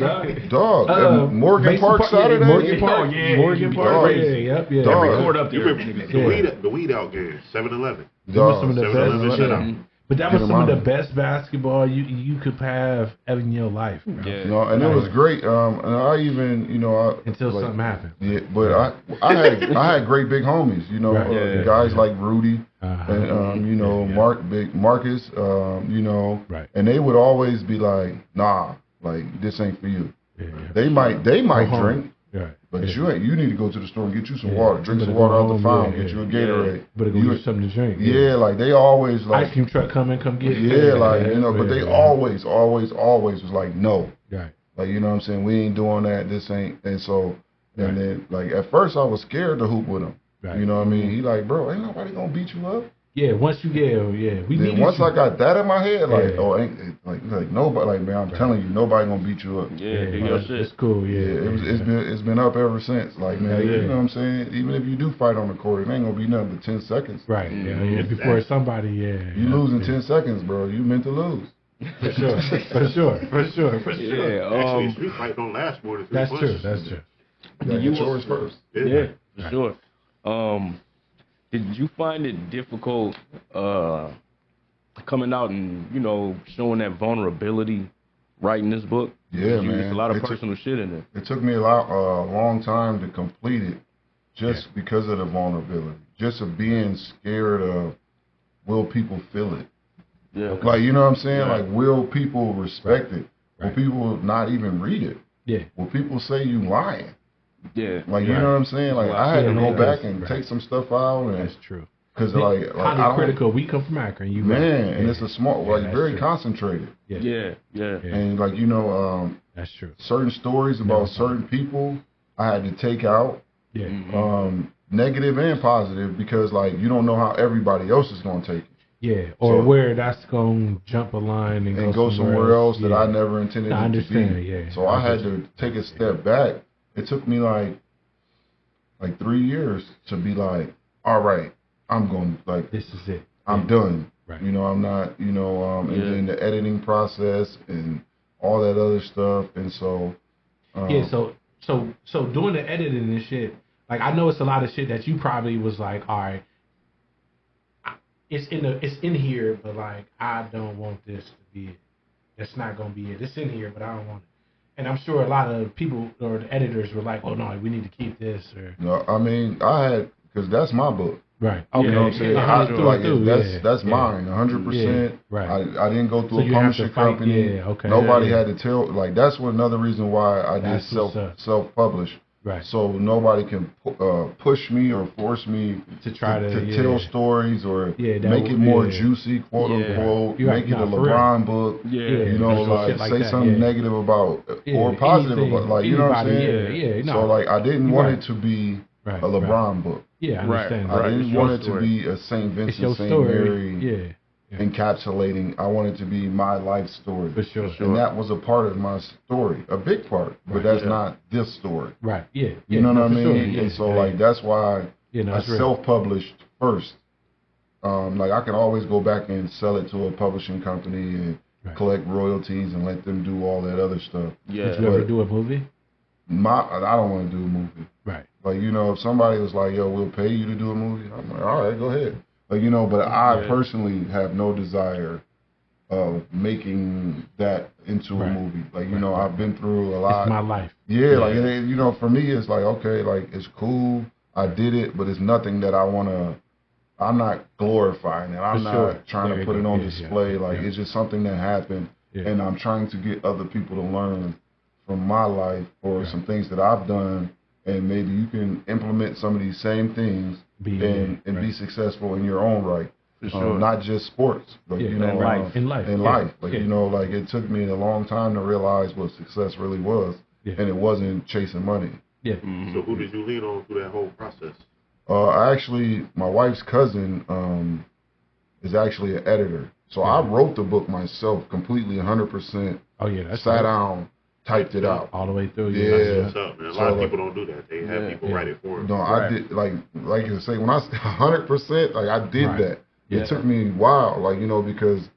dog. Morgan Park Saturday. Morgan Park. Morgan Park. Yep. Every court up there. The weed out game, 7-Eleven. Some of the best. But that was some of the best basketball you could have ever in your life. You know, and it was great. And I even, you know, until something happened. Yeah, but I had great big homies. You know, guys like Rudy. And you know, Marcus, you know, and they would always be like, "Nah, like this ain't for you." They might drink, but you need to go to the store and get you some water, drink some water out the fountain, get you a Gatorade. Better go get something to drink. Like they always like ice cream truck come get. Like you know, but they always was like no, like you know what I'm saying, we ain't doing that. This ain't, and so and then like at first I was scared to hoop with him. You know what I mean? He like, bro, ain't nobody gonna beat you up. Yeah, once you get, we then once I got that in my head, like, ain't like nobody, like man, I'm telling you, nobody gonna beat you up. It's cool. It's been up ever since. Like man, you know what I'm saying? Even if you do fight on the court, it ain't gonna be nothing but 10 seconds. Right. Before somebody, you lose in 10 seconds, bro. You meant to lose. For sure. Actually, street fight don't last more than 3 months. That's true. You yours first. Yeah, for sure. Did you find it difficult coming out and, you know, showing that vulnerability writing this book? Yeah, man. There's a lot of personal shit in it. It took me a long time to complete it just because of the vulnerability. Just of being scared of, will people feel it? Yeah. Like, you know what I'm saying? Like, will people respect it? Will people not even read it? Yeah. Will people say you lying? Yeah. Like, you know what I'm saying? Like, I had to go back and take some stuff out. And, that's true. Because, like highly critical. We come from Akron. And it's a small, like, very concentrated. Yeah. And, like, you know, that's true. Certain stories about certain people I had to take out. Yeah. Negative and positive, because, like, you don't know how everybody else is going to take it. Yeah, or where that's going to jump a line and go somewhere else that I never intended it to be. Yeah. So I had to take a step back. It took me like 3 years to be like, all right, I'm going, like, this is it. I'm done. Right. You know, I'm not, you know, and then the editing process and all that other stuff. And so. So doing the editing and shit, like, I know it's a lot of shit that you probably was like, all right, it's in here, but like, I don't want this to be it. That's not going to be it. It's in here, but I don't want it. And I'm sure a lot of people or the editors were like, oh, no, we need to keep this. Or no, I mean, because that's my book. Right. Okay. You know what I'm saying? That's mine, 100%. Right. I didn't go through a publishing company. Nobody had to tell. Like, that's another reason why I did self-publish. Right. So nobody can push me or force me to try to tell stories or make it more juicy, quote unquote. Make it a LeBron book. You know, like say something negative about or positive about, like you know what I'm saying? So like I didn't want it to be a LeBron book. Yeah, I understand. I didn't want it to be a St. Vincent, St. Mary. Encapsulating. I want it to be my life story. For sure. And that was a part of my story, a big part, but that's not this story. Right. Yeah. You know what I mean? And so like that's why I self-published first. Like I can always go back and sell it to a publishing company and collect royalties and let them do all that other stuff. Yeah. Did you ever do a movie? I don't want to do a movie. Right. Like, you know, if somebody was like, yo, we'll pay you to do a movie, I'm like, all right, go ahead. Like, you know, but I personally have no desire of making that into a movie. Like, you know, I've been through a lot. It's my life. Yeah, like, you know, for me, it's like, okay, like, it's cool. I did it, but it's nothing that I'm not glorifying it. I'm not trying to put it on display. Like, it's just something that happened, and I'm trying to get other people to learn from my life or some things that I've done, and maybe you can implement some of these same things and be successful in your own right. Not just sports, but you know, in life. Like you know, like it took me a long time to realize what success really was, and it wasn't chasing money. Yeah. Mm-hmm. So who did you lean on through that whole process? Actually, my wife's cousin is actually an editor, so I wrote the book myself, completely 100%. Oh yeah, that's sat down. Typed it out all the way through. Yeah, what's up, man? A lot of people don't do that. They have people write it for them. No, I did like you say when I 100%, like I did that. It took me a while, like you know, because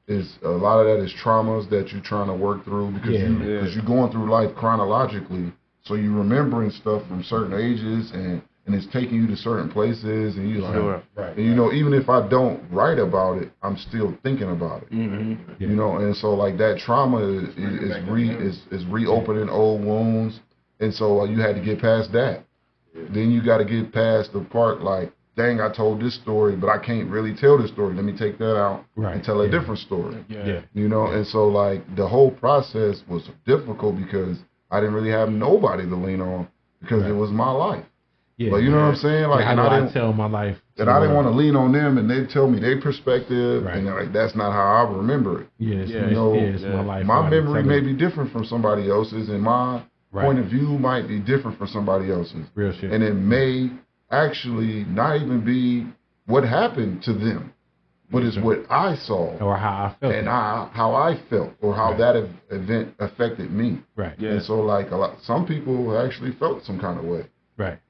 it's a lot of that is traumas that you're trying to work through because you're going through life chronologically, so you're remembering stuff from certain ages and it's taking you to certain places and you like, and you know, even if I don't write about it, I'm still thinking about it. You know, and so like that trauma is reopening old wounds, and so you had to get past that. Then you got to get past the part like, dang, I told this story, but I can't really tell this story. Let me take that out and tell a different story. You know, and so like the whole process was difficult because I didn't really have nobody to lean on because it was my life. Like, you know what I'm saying? Like, and I didn't tell my life. And I didn't want to lean on them, and they tell me their perspective, and like that's not how I remember it. You know, my life. My memory may be different from somebody else's, and my point of view might be different from somebody else's. Real shit. And it may actually not even be what happened to them, but it's what I saw, or how I felt, and how I felt, or how that event affected me. And so, like some people actually felt some kind of way.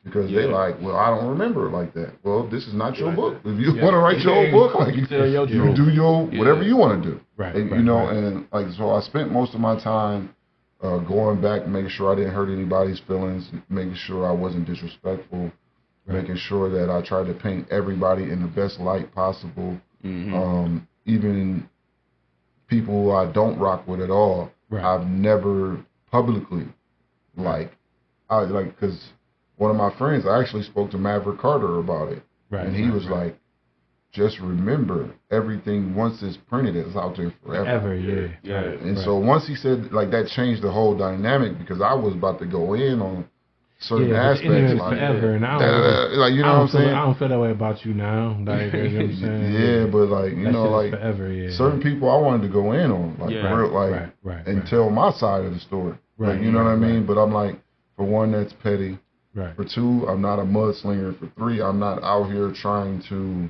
Because they like, well, I don't remember it like that. Well, this is not your book. If you want to write your own book, like you do your whatever you want to do. And you know, and like so, I spent most of my time going back, making sure I didn't hurt anybody's feelings, making sure I wasn't disrespectful, making sure that I tried to paint everybody in the best light possible, even people who I don't rock with at all. I've never publicly because. One of my friends, I actually spoke to Maverick Carter about it, and he was like, "Just remember, everything once it's printed, it's out there forever." And so once he said like that changed the whole dynamic because I was about to go in on certain aspects, like forever, and like you know what I'm saying. I don't feel that way about you now. Like, you know what I'm saying? But like you know, like forever, certain people I wanted to go in on, like real, like and tell my side of the story. Like you know what I mean? But I'm like, for one, that's petty. For two, I'm not a mudslinger. For three, I'm not out here trying to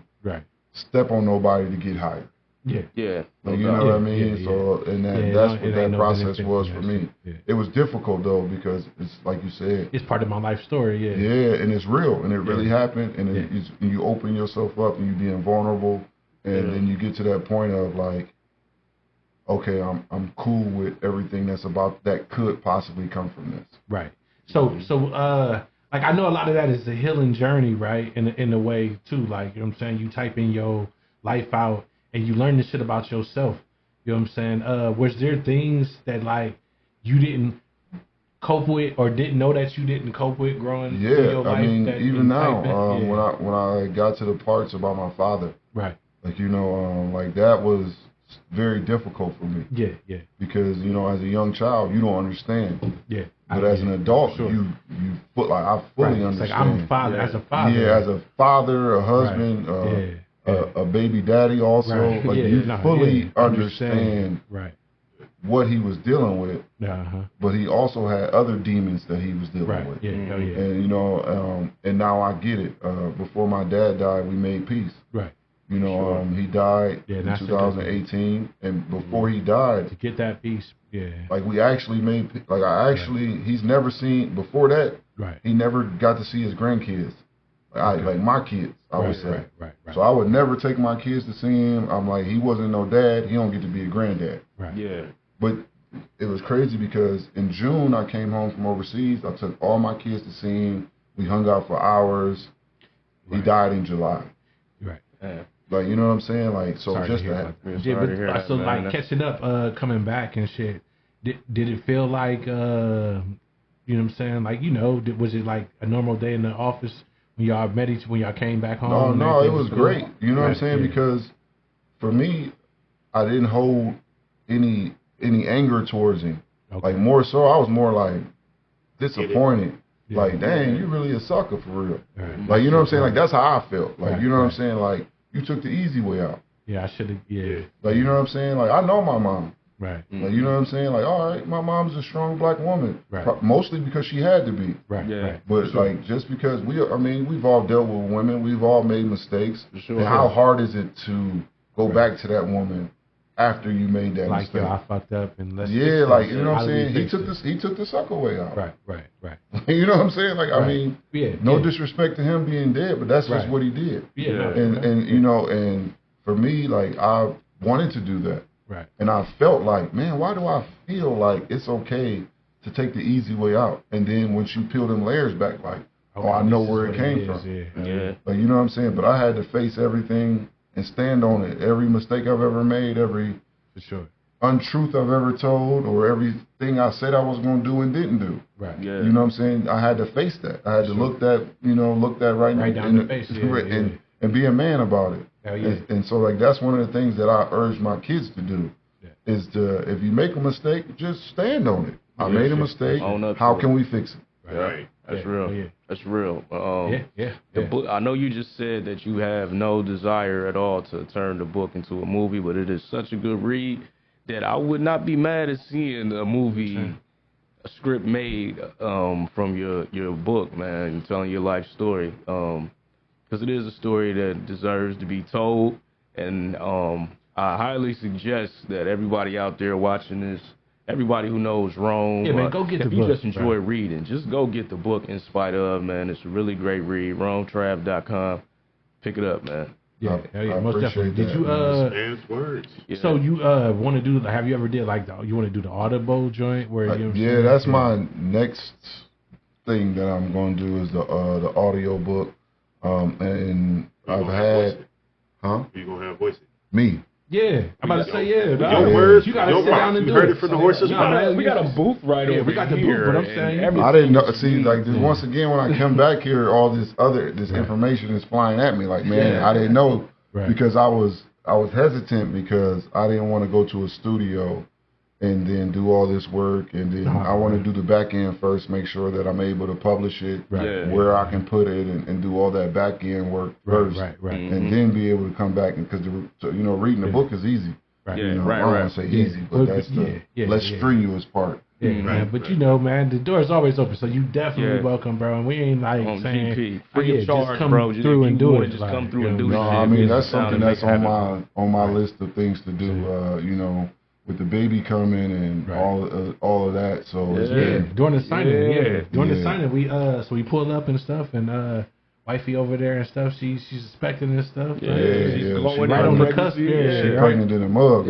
step on nobody to get hired. Like, you know what I mean? So, and that's what that process was for me. It was difficult though because it's like you said, it's part of my life story. And it's real, and it really happened, and you open yourself up, and you being vulnerable, and then you get to that point of like, okay, I'm cool with everything that could possibly come from this. So like I know a lot of that is a healing journey, right? In a way too, like you know what I'm saying. You type in your life out and you learn this shit about yourself. You know what I'm saying? Was there things that like you didn't cope with or didn't know that you didn't cope with growing through your life? I mean, even now, when I got to the parts about my father, like you know, like that was very difficult for me. Because you know, as a young child, you don't understand. But as an adult, you I fully understand. Like I'm a father, as a father. Yeah, as a father, a husband, a baby daddy also. Right. Like you fully understand what he was dealing with. But he also had other demons that he was dealing with. And you know, and now I get it. Before my dad died, we made peace. Right. You know, he died in 2018, and before he died, to get that peace, like we actually made, he's never seen before that. Right. He never got to see his grandkids, like my kids. I would say. Right. So I would never take my kids to see him. I'm like, he wasn't no dad. He don't get to be a granddad. Right. Yeah. But it was crazy because in June I came home from overseas. I took all my kids to see him. We hung out for hours. He died in July. Right. Like, you know what I'm saying? Like, so sorry just that. So like catching up, coming back and shit. Did it feel like, you know what I'm saying? Like, you know, was it like a normal day in the office when y'all met when y'all came back home? No, it was great. You know what I'm saying? Because for me, I didn't hold any anger towards him. Like more so, I was more like disappointed. Like, dang, you really a sucker for real. Like, you know what I'm saying? Like, that's how I felt. Like, you know what I'm saying? Like, you took the easy way out. Yeah, I should have. Yeah. Like, you know what I'm saying? Like, I know my mom. Right. Like, you know what I'm saying? Like, all right, my mom's a strong black woman. Right. Mostly because she had to be. Right. Yeah. But like, just because we've all dealt with women, we've all made mistakes. And how hard is it to go back to that woman after you made that mistake? Like, yo, I fucked up and let's like, you know what I'm saying? He took the sucker way out. Right. You know what I'm saying? Like, I mean, no disrespect to him being dead, but that's just what he did. Yeah. And you know, and for me, like, I wanted to do that. Right. And I felt like, man, why do I feel like it's okay to take the easy way out? And then once you peel them layers back, like, I know where it came from. Yeah. Like, you know what I'm saying? But I had to face everything and stand on it. Every mistake I've ever made, every untruth I've ever told, or everything I said I was going to do and didn't do. Right. Yeah. You know what I'm saying? I had to face that. I had to look that right down the face. And be a man about it. And so, like, that's one of the things that I urge my kids to do is to, if you make a mistake, just stand on it. I made a mistake. How can we fix it? Right. That's real. That's real. The book, I know you just said that you have no desire at all to turn the book into a movie, but it is such a good read that I would not be mad at seeing a movie, a script made from your book, man, telling your life story. Because it is a story that deserves to be told, and I highly suggest that everybody out there watching this, everybody who knows Rome, man, go get the book. If you just enjoy reading, just go get the book In Spite Of, man. It's a really great read. RomeTrav.com. Pick it up, man. Yeah, most definitely. Did you words? So you want to do? Have you ever did like you want to do the Audible joint where? That's my next thing that I'm going to do is the audio book. And I've had, You gonna have voices? Me. Yeah, I'm about to say Your words. You gotta sit down and do it. You heard it from the horse's mouth. We got a booth right over here. We got the booth, but I'm saying I didn't know. See, like once again, when I come back here, all this information is flying at me. Like, man, I didn't know because I was hesitant because I didn't want to go to a studio and then do all this work, and then I want to do the back end first, make sure that I'm able to publish it where I can put it and do all that back end work first, and then be able to come back, because reading the book is easy. I don't want to say easy, but that's the less strenuous part. But man, the door is always open, so you definitely welcome, bro. And we ain't like saying GP. Free of charge, just come bro. through and do it. Just come through and do it. No, I mean that's something that's on my list of things to do. With the baby coming and all of that, so it's been, during the signing, during the signing, we pulled up and stuff, and wifey over there and stuff, she's expecting this stuff. She's glowing right on the cusp. She's pregnant in a mug.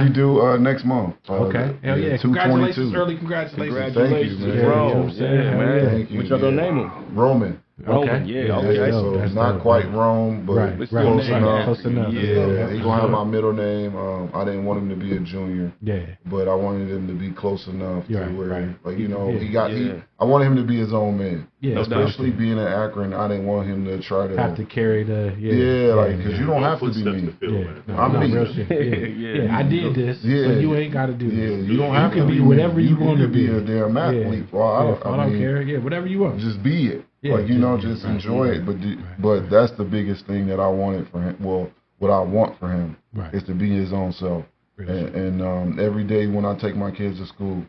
She due next month. Okay, hell yeah! Congratulations, early congratulations. Thank you, man. Man. Thank you. What y'all gonna name him? Roman. Roman, yeah, okay. So it's not quite Rome, but close enough. Close enough. Yeah, he's gonna have my middle name. I didn't want him to be a junior. Yeah. But I wanted him to be close enough to where, like, you know, I wanted him to be his own man. Yeah. Especially being in Akron, I didn't want him to try to have to carry the. Because you don't have to be me. I'm me. Real shit. I did this. So you ain't got to do this. Yeah, you don't have to be whatever you want to be. A damn athlete. Well, I don't care. Yeah, whatever you want. Just be it. Like, you know, just enjoy it. But that's the biggest thing that I wanted for him. Well, what I want for him is to be his own self. And every day when I take my kids to school,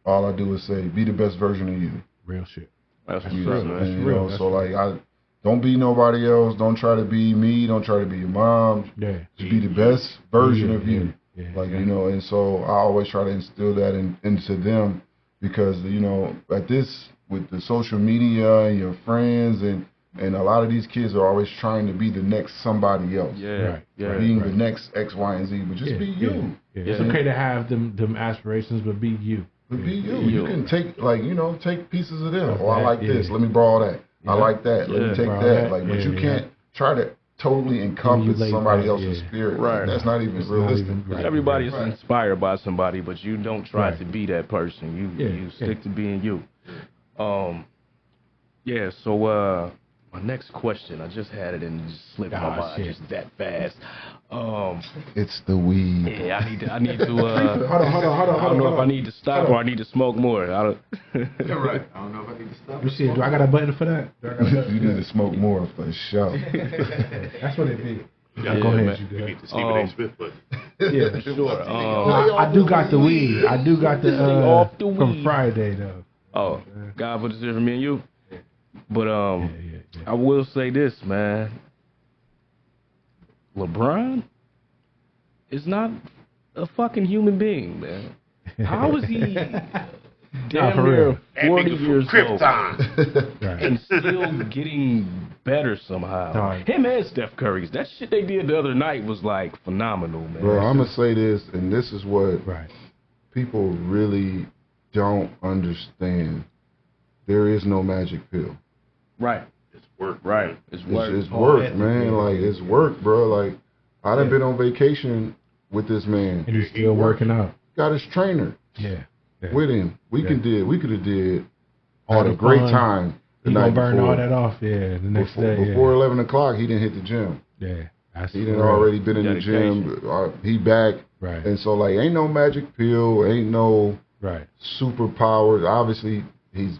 all I do is say, be the best version of you. Real shit. That's real. That's real. So like, I don't be nobody else. Don't try to be me. Don't try to be your mom. Yeah. Just be the best version of you. Like, you know, and so I always try to instill that into them because, you know, with the social media and your friends and a lot of these kids are always trying to be the next somebody else. Being the next X, Y, and Z, but just be you. It's okay to have them aspirations, but be you. But be you. You can take pieces of them. Oh, I like this. Let me borrow that. I like that. Let me take that. Like, but you can't try to totally encompass somebody else's spirit. Right. That's not even realistic. Everybody's inspired by somebody, but you don't try to be that person. You stick to being you. So my next question, I just had it and it just slipped my mind just that fast. It's the weed. Yeah, I need to hold on. I don't know if I need to stop or I need to smoke more. You're right. I don't know if I need to stop. Do I got a button for that? You need to smoke more for sure. That's what it be. Go ahead. You need to Stephen A. Smith button. Yeah, sure. I do got the weed. I do got the from Friday though. Oh, God put this in for me and you. But I will say this, man. LeBron is not a fucking human being, man. How is he damn near 40 years old and still getting better somehow? Him and Steph Curry, that shit they did the other night was like phenomenal, man. Bro, I'm gonna say this, and this is what people really don't understand. There is no magic pill. Right. It's work. Right. It's work. It's work, man. Like, it's work, bro. Like, I done been on vacation with this man. And he's still working out. Got his trainer. Yeah. With him. We could have did had a great time the night before. Burn all that off, the next day. Before 11 o'clock, he didn't hit the gym. Yeah. He done already been in the gym. He back. Right. And so, like, ain't no magic pill. Ain't no superpowers. Obviously, he's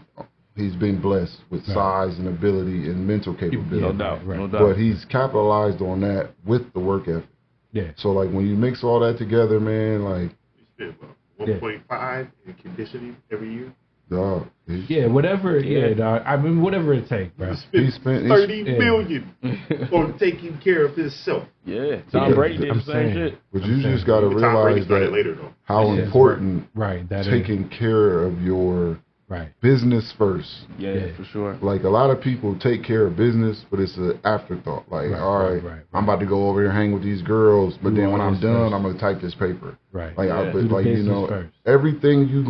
been blessed with size and ability and mental capability. No doubt. But he's capitalized on that with the work ethic. Yeah. So, like, when you mix all that together, man, like... You spend, 1.5 in conditioning every year? Dog. Whatever. Dog. I mean, whatever it takes, bro. He spent $30 million on taking care of himself. Yeah. Tom Brady did the same shit. But you just got to realize that how important taking care of your... business first. Yeah, for sure. Like, a lot of people take care of business, but it's an afterthought. Like, all right, I'm about to go over here and hang with these girls, but then when I'm done, I'm gonna type this paper. Right. Like, you know, everything you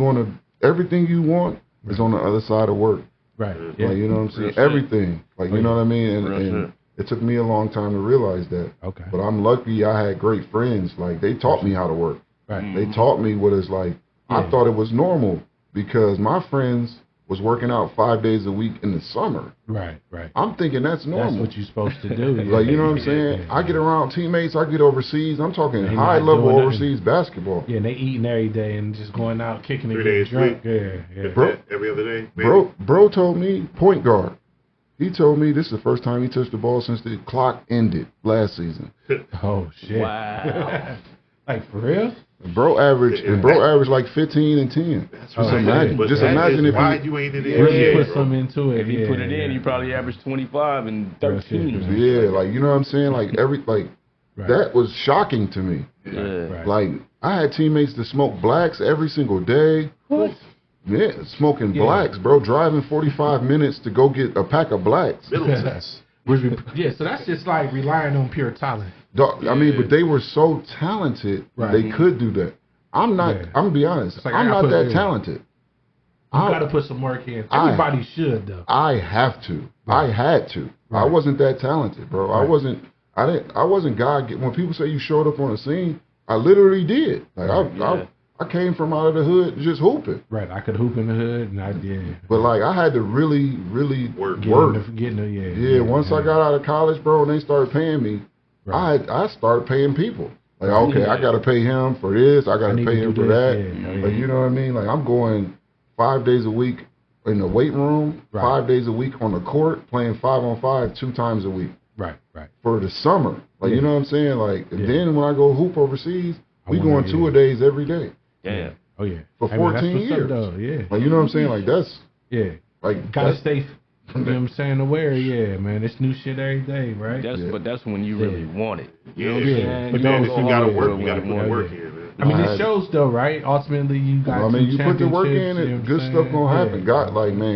want is on the other side of work. Right. Yeah. Like, you know what I'm saying? Everything. Like, you know what I mean? And it took me a long time to realize that. Okay. But I'm lucky I had great friends. Like, they taught me how to work. Right. They taught me what it's like. I thought it was normal. Because my friends was working out 5 days a week in the summer. Right. I'm thinking that's normal. That's what you're supposed to do. Like, you know what I'm saying? I get around teammates, I get overseas. I'm talking high level overseas basketball. Yeah, and they eating every day and just going out kicking 3 days drunk. Yeah. Bro, every other day. Bro told me, point guard. He told me this is the first time he touched the ball since the clock ended last season. Oh shit! Wow. Like, for real? Bro averaged like 15 and 10. Just imagine if you ain't in really put some into it. If you put it in, you probably averaged 25 and 13. Yeah, like, you know what I'm saying? Like, that was shocking to me. Yeah. Like, I had teammates that smoked blacks every single day. What? Yeah, smoking blacks, bro. Driving 45 minutes to go get a pack of blacks. So that's just like relying on pure talent. I mean, but they were so talented, they could do that. I'm not. I'm gonna be honest. Like, I'm not that talented. got to put some work in. Everybody should though. I have to. Right. I had to. Right. I wasn't that talented, bro. Right. I wasn't God. When people say you showed up on the scene, I literally did. Like I came from out of the hood just hooping. Right. I could hoop in the hood, and I did. But like I had to really work. Once I got out of college, bro, and they started paying me, I started paying people. Like, okay, I got to pay him for this. I got to pay him for that. Yeah. Like, you know what I mean? Like, I'm going 5 days a week in the weight room, 5 days a week on the court, playing 5-on-5 2 times a week. Right. For the summer. Like, you know what I'm saying? Like, and then when I go hoop overseas, we going 2 days every day. Yeah. Oh, yeah. For 14 years. Like, you know what I'm saying? Like, that's... Yeah. Like, gotta stay... You know what I'm saying? Aware, man. It's new shit every day, right? But that's when you really want it. You know what I'm saying? But then you gotta work. You gotta put the work in, man. I mean, it shows though, right? Ultimately, you got. You put the work in, and good stuff gonna happen. God,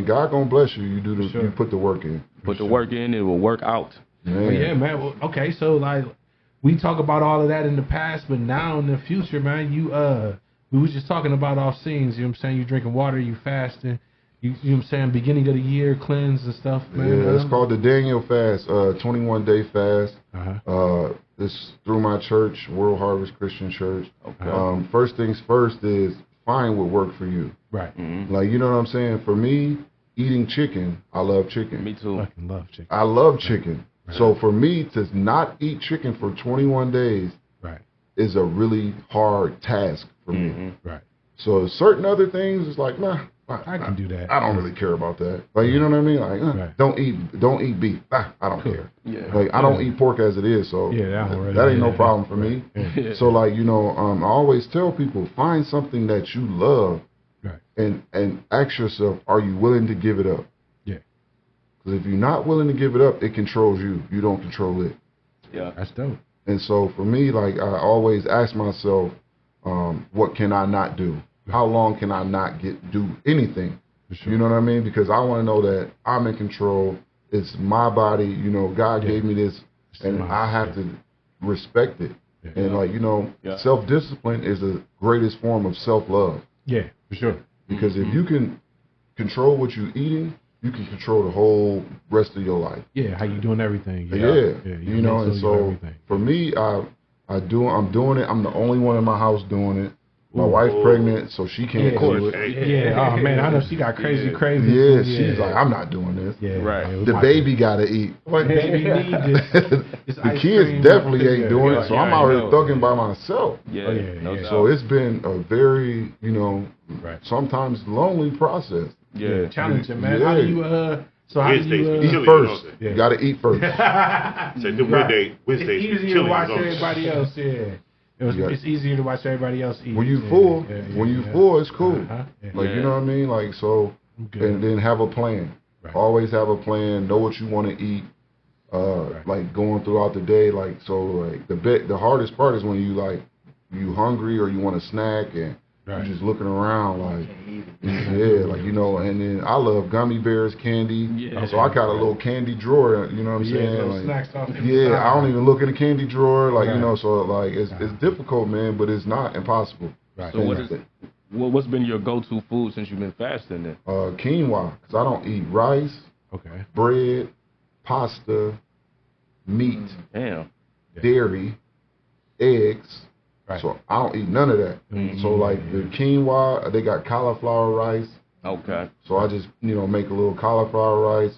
God gonna bless you. You do you put the work in. Put the work in, it will work out. Man. Man. Well, okay, so like we talk about all of that in the past, but now in the future, man, we was just talking about off scenes. You know what I'm saying? You drinking water, you fasting. You know what I'm saying? Beginning of the year cleanse and stuff, man. Yeah, it's called the Daniel fast, 21-day fast. It's through my church, World Harvest Christian Church. Okay. First things first is find what worked for you. Right. Mm-hmm. Like, you know what I'm saying? For me, eating chicken, I love chicken. Me too. I fucking love chicken. I love chicken. Right. So for me to not eat chicken for 21 days is a really hard task for me. Right. So certain other things is like, nah. I can do that. I don't really care about that. Like, you know what I mean? Like, don't eat beef. I don't care. Yeah. Like, I don't eat pork as it is, so that ain't no problem for me. Yeah. So, like, you know, I always tell people, find something that you love, and ask yourself, are you willing to give it up? Yeah. Because if you're not willing to give it up, it controls you. You don't control it. Yeah. That's dope. And so, for me, like, I always ask myself, what can I not do? How long can I not do anything? Sure. You know what I mean? Because I want to know that I'm in control. It's my body. You know, God gave me this, and I have to respect it. Yeah. And, like, you know, self-discipline is the greatest form of self-love. Yeah, for sure. Because if you can control what you're eating, you can control the whole rest of your life. Yeah, how you doing everything. Yeah. You know, and so for me, I'm doing it. I'm the only one in my house doing it. My wife's pregnant, so she can't do it. Yeah, oh man, I know she got crazy. Yeah, she's like, I'm not doing this. Yeah, right. The baby gotta eat. What baby needs the kids definitely ain't doing it, so I'm out here thugging by myself. Yeah, so it's been a very, you know, sometimes lonely process. Yeah, challenging, man. How do you So how do you eat first? You gotta eat first. So the Wednesday, it's easier to watch everybody else. It's easier to watch everybody else eat. When you full, full, it's cool. Like, you know what I mean? Like, so, and then have a plan. Always have a plan. Know what you want to eat. Like, going throughout the day. Like, so, like, the hardest part is when you hungry or you want a snack and you're just looking around like, like, you know, and then I love gummy bears, candy. So I got a little candy drawer, you know what I'm saying? Like, snacks off I don't even look in the candy drawer, like, you know, so, like, it's difficult, man, but it's not impossible. So what's been your go-to food since you've been fasting then? Quinoa, because I don't eat rice, bread, pasta, meat, dairy, eggs. So I don't eat none of that. So, like, the quinoa, they got cauliflower rice. Okay. So I just, you know, make a little cauliflower rice.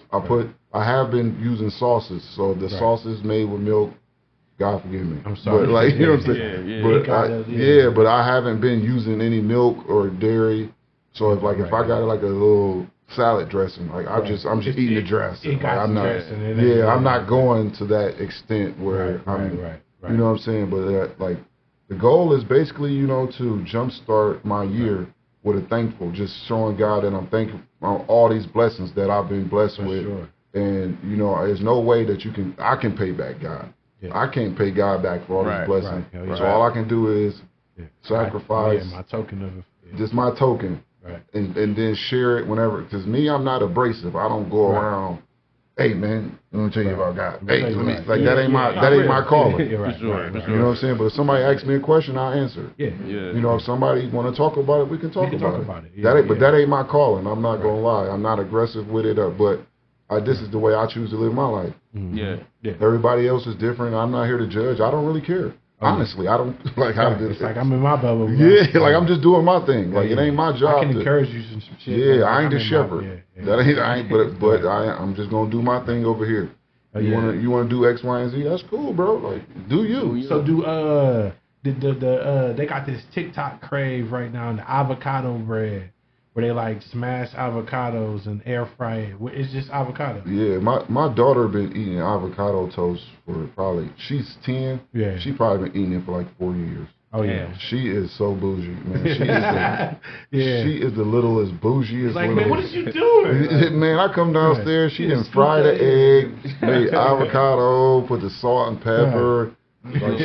I have been using sauces. So the sauce is made with milk. God forgive me. I'm sorry. But, like, you know what I'm saying? But I haven't been using any milk or dairy. So if I got like a little salad dressing, like I'm just eating the dressing. I'm not going to that extent where you know what I'm saying? But like, the goal is basically, you know, to jumpstart my year with a thankful, just showing God that I'm thankful for all these blessings that I've been blessed with. Sure. And, you know, there's no way that I can pay back God. I can't pay God back for all these blessings. So all I can do is sacrifice. My token of just my token. And then share it whenever. Because me, I'm not abrasive. I don't go around hey man, let me tell you about God. Hey, Right. let me like that ain't my calling. Yeah, right. For sure. You know what I'm saying? But if somebody asks me a question, I'll answer. Yeah. You know, if somebody want to talk about it, we can talk about it. Yeah, But that ain't my calling. I'm not gonna lie. I'm not aggressive with it. But this is the way I choose to live my life. Yeah. Everybody else is different. I'm not here to judge. I don't really care. Honestly, I don't like how this. It's like I'm in my bubble. Yeah, like I'm just doing my thing. Like it ain't my job. I can encourage you some shit. Yeah, I ain't the shepherd. That ain't. I ain't. But I'm just gonna do my thing over here. You wanna do X, Y, and Z? That's cool, bro. Like do you? So they got this TikTok crave right now in the avocado bread, where they like smash avocados and air fry it. It's just avocado. Yeah, my daughter been eating avocado toast for probably, she's 10. Yeah. She probably been eating it for like 4 years. Oh yeah. She is so bougie, man. She is the littlest bougiest. Like, man, what is you doing? Man, I come downstairs, she done fried the egg, made avocado, put the salt and pepper. Like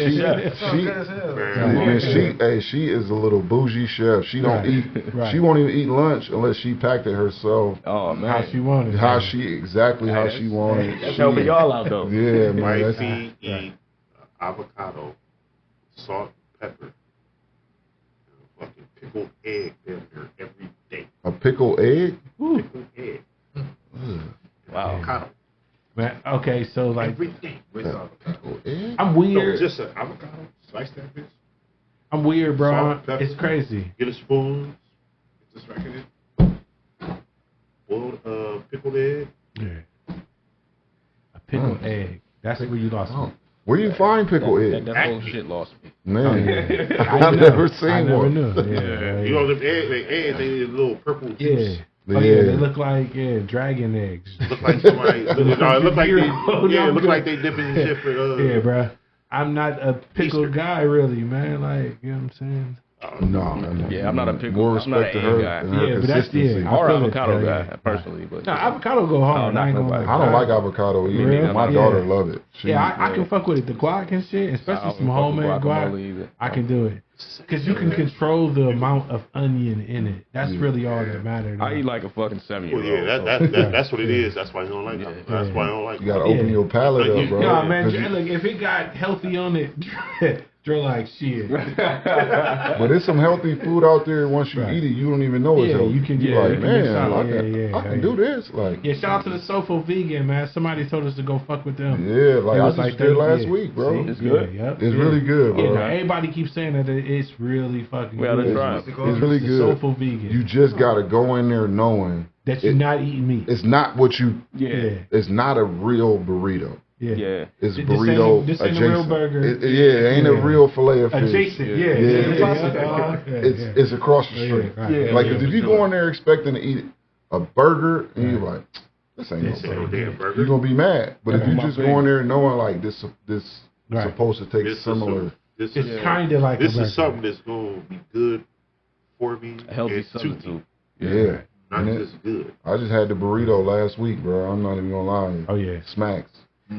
she is a little bougie chef. She don't eat. She won't even eat lunch unless she packed it herself. Oh man, how she wanted. How she wanted. That's helping y'all out though. Yeah, man. Wifey eat avocado, salt, pepper, and a fucking pickled egg down there every day. A pickled egg? Pickled egg. Wow. Avocado. Man, okay, so like everything with avocado. I'm weird. No, just an avocado. Slice that bitch. I'm weird, bro. Salt, pepper, it's crazy. Get a spoon. Just rack it in. Boiled pickled egg. Yeah. A pickled egg. That's where you lost me. Where you find pickled egg? That whole shit lost me. Man, I've never seen I never one. knew. Yeah. You know them eggs, they need a little purple juice. Oh yeah, they look like dragon eggs. Look like somebody. It look like they dipping in shit for. Yeah, bro. I'm not a pickle guy, really, man. Like, you know what I'm saying? No. Yeah, I'm not a pickle. More I'm not respect to an her. egg guy. And her But that's consistency. Or avocado guy, personally. But no, avocado go hard. I don't like avocado either. Really? My daughter love it. I can fuck with it. The guac and shit, especially some homemade guac. I can do it. Because you can control the amount of onion in it. That's really all that matters. I eat like a fucking 7-year-old. Well, that's what it is. That's why you don't like it. That's why I don't like it. You gotta open your palate up, bro. Nah, man, look, if it got healthy on it, drill like shit. But there's some healthy food out there. Once you eat it, you don't even know it's healthy. You can like, man, I can do this. Like, shout out to the Soulful Vegan, man. Somebody told us to go fuck with them. Yeah, like I just did last week, bro. It's good. It's really good, bro. Everybody keeps saying that it's really fucking good. It's really good. Soulful Vegan. You just gotta go in there knowing that you're not eating meat. It's not what you. It's not a real burrito. Yeah. It's burrito this ain't adjacent. A real burger. It ain't a real fillet of fish. Adjacent, It's across the street. Like if you go in there expecting to eat a burger and you're like, this ain't no burger, you're gonna be mad. But if you just go in there knowing like this supposed to take similar. It's kind of like this is something that's gonna be good for me. A healthy substitute. Yeah. Not just good. I just had the burrito last week, bro. I'm not even gonna lie. Oh yeah. Smacks.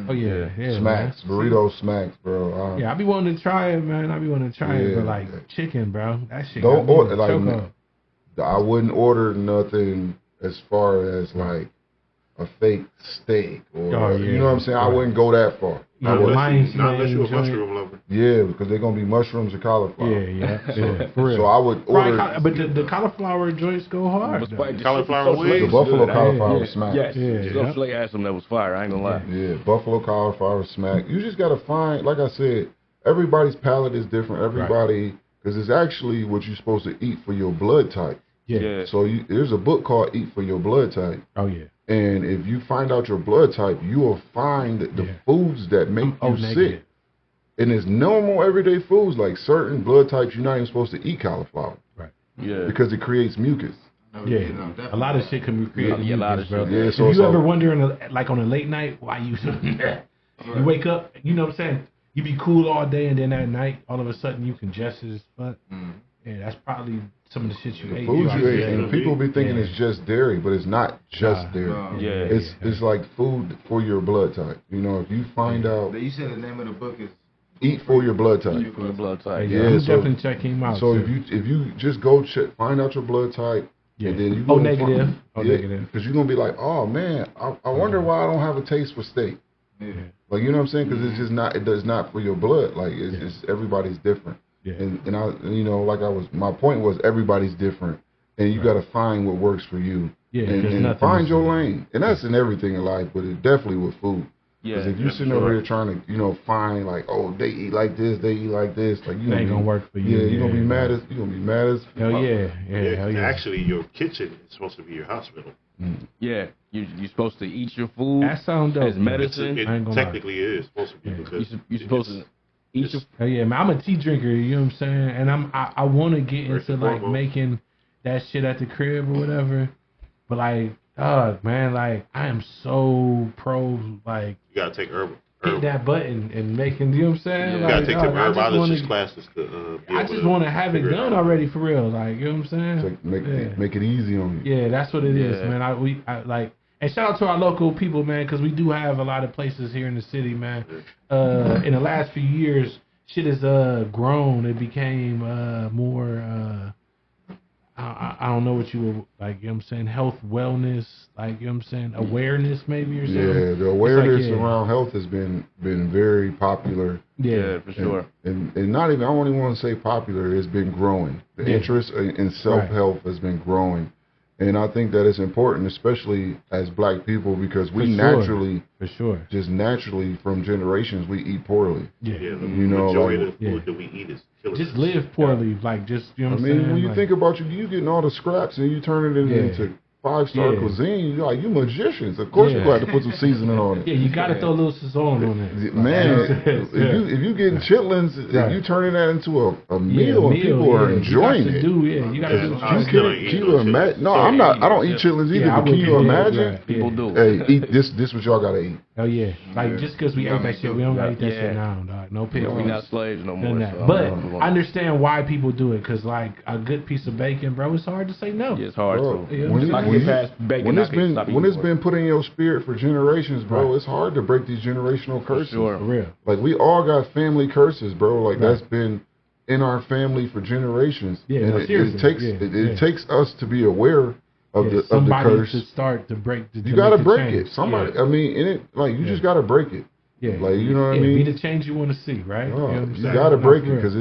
Oh yeah, smacks, man. Burrito smacks, bro. I be wanting to try it, man. But like chicken, bro, that shit. Don't order like. I wouldn't order nothing as far as like a fake steak or you know what I'm saying. I wouldn't go that far. Not unless you're a mushroom lover. Yeah, because they're gonna be mushrooms or cauliflower. Yeah, for real. So I would order. But the cauliflower joints go hard. Cauliflower wings. The buffalo cauliflower smack. They had some that was fire. I ain't gonna lie. Yeah, buffalo cauliflower smack. You just gotta find, like I said, everybody's palate is different. Everybody, because it's actually what you're supposed to eat for your blood type. Yeah. So there's a book called Eat for Your Blood Type. Oh yeah. And if you find out your blood type, you will find the foods that make you sick. And it's normal everyday foods, like certain blood types, you're not even supposed to eat cauliflower. Right. Yeah. Because it creates mucus. A lot of shit can be created. A lot of shit. Yeah, so if you ever wonder, like on a late night, why you wake up, you know what I'm saying? You be cool all day, and then at night, all of a sudden, you congested as fuck. Yeah, that's probably some of the shit you ate. Foods you ate, and people be thinking it's just dairy, but it's not just dairy. It's like food for your blood type. You know, if you find out. You said the name of the book is Eat for Your Blood Type. Eat for your blood type. Yeah, so definitely check him out. So if you just go find out your blood type, Yeah. And then you negative. Negative. Because you're gonna be like, oh man, I wonder why I don't have a taste for steak. Yeah. Like, you know what I'm saying? Because it's just not. It does not for your blood. Like it's everybody's different. Yeah. And I, you know, my point was everybody's different, and you got to find what works for you. Yeah. And find your lane. And that's in everything in life, but it definitely with food. Yeah. Because if you're sitting over here trying to, you know, find like, oh, they eat like this, like you ain't gonna work for you. Yeah, you're gonna be mad as hell yeah. Actually, your kitchen is supposed to be your hospital. Yeah, you're supposed to eat your food that sound dope, as medicine. Technically, it is supposed to be because you're supposed to eat your. Hell yeah, man. I'm a tea drinker. You know what I'm saying? And I want to get into like making that shit at the crib or whatever. But like, man, like I am so pro like. You gotta take herbal. Hit that button and making, you know what I'm saying? You like, gotta take the herbologist classes to I just want to have it done already for real, like, you know what I'm saying? Like make it easy on you. Yeah, that's what it is, man. I like, and shout out to our local people, man, because we do have a lot of places here in the city, man. In the last few years, shit has grown. It became more. I don't know what you would like, you know what I'm saying, health, wellness, like, you know what I'm saying, awareness maybe or something. Yeah, the awareness around health has been very popular. Yeah, for sure. And not even, I don't even want to say popular, it's been growing. The interest in self-help has been growing. And I think that it's important, especially as black people, because we just naturally from generations, we eat poorly. Yeah, the you know, majority of the food that we eat is killing just us. live poorly, like just, you know what I'm saying? When you think about you getting all the scraps and you turn it into 5-star cuisine, you're like, you magicians. Of course you got to put some seasoning on it. Yeah, you got to throw a little Sazon on it. Man, if you getting chitlins, you turning that into a meal and people are enjoying it. You got to do Can you imagine? No, I'm not. I don't eat chitlins either. But can you imagine? People do. Hey, eat this. This what y'all gotta eat. Oh yeah, like just because we ate that shit, we don't gotta eat that shit now, dog. No pills. We're not slaves no more. So but I understand why people do it, because like a good piece of bacon, bro, it's hard to say no. Yeah, it's hard to. You know when it's been put in your spirit for generations, bro, it's hard to break these generational curses. For real. Like we all got family curses, bro. Like that's been in our family for generations. Yeah, and it takes us to be aware of the curse. To start to break the. You gotta break it. Somebody, I mean, you just gotta break it. Yeah, like you know what I mean. Be the change you want to see, right? You gotta break it because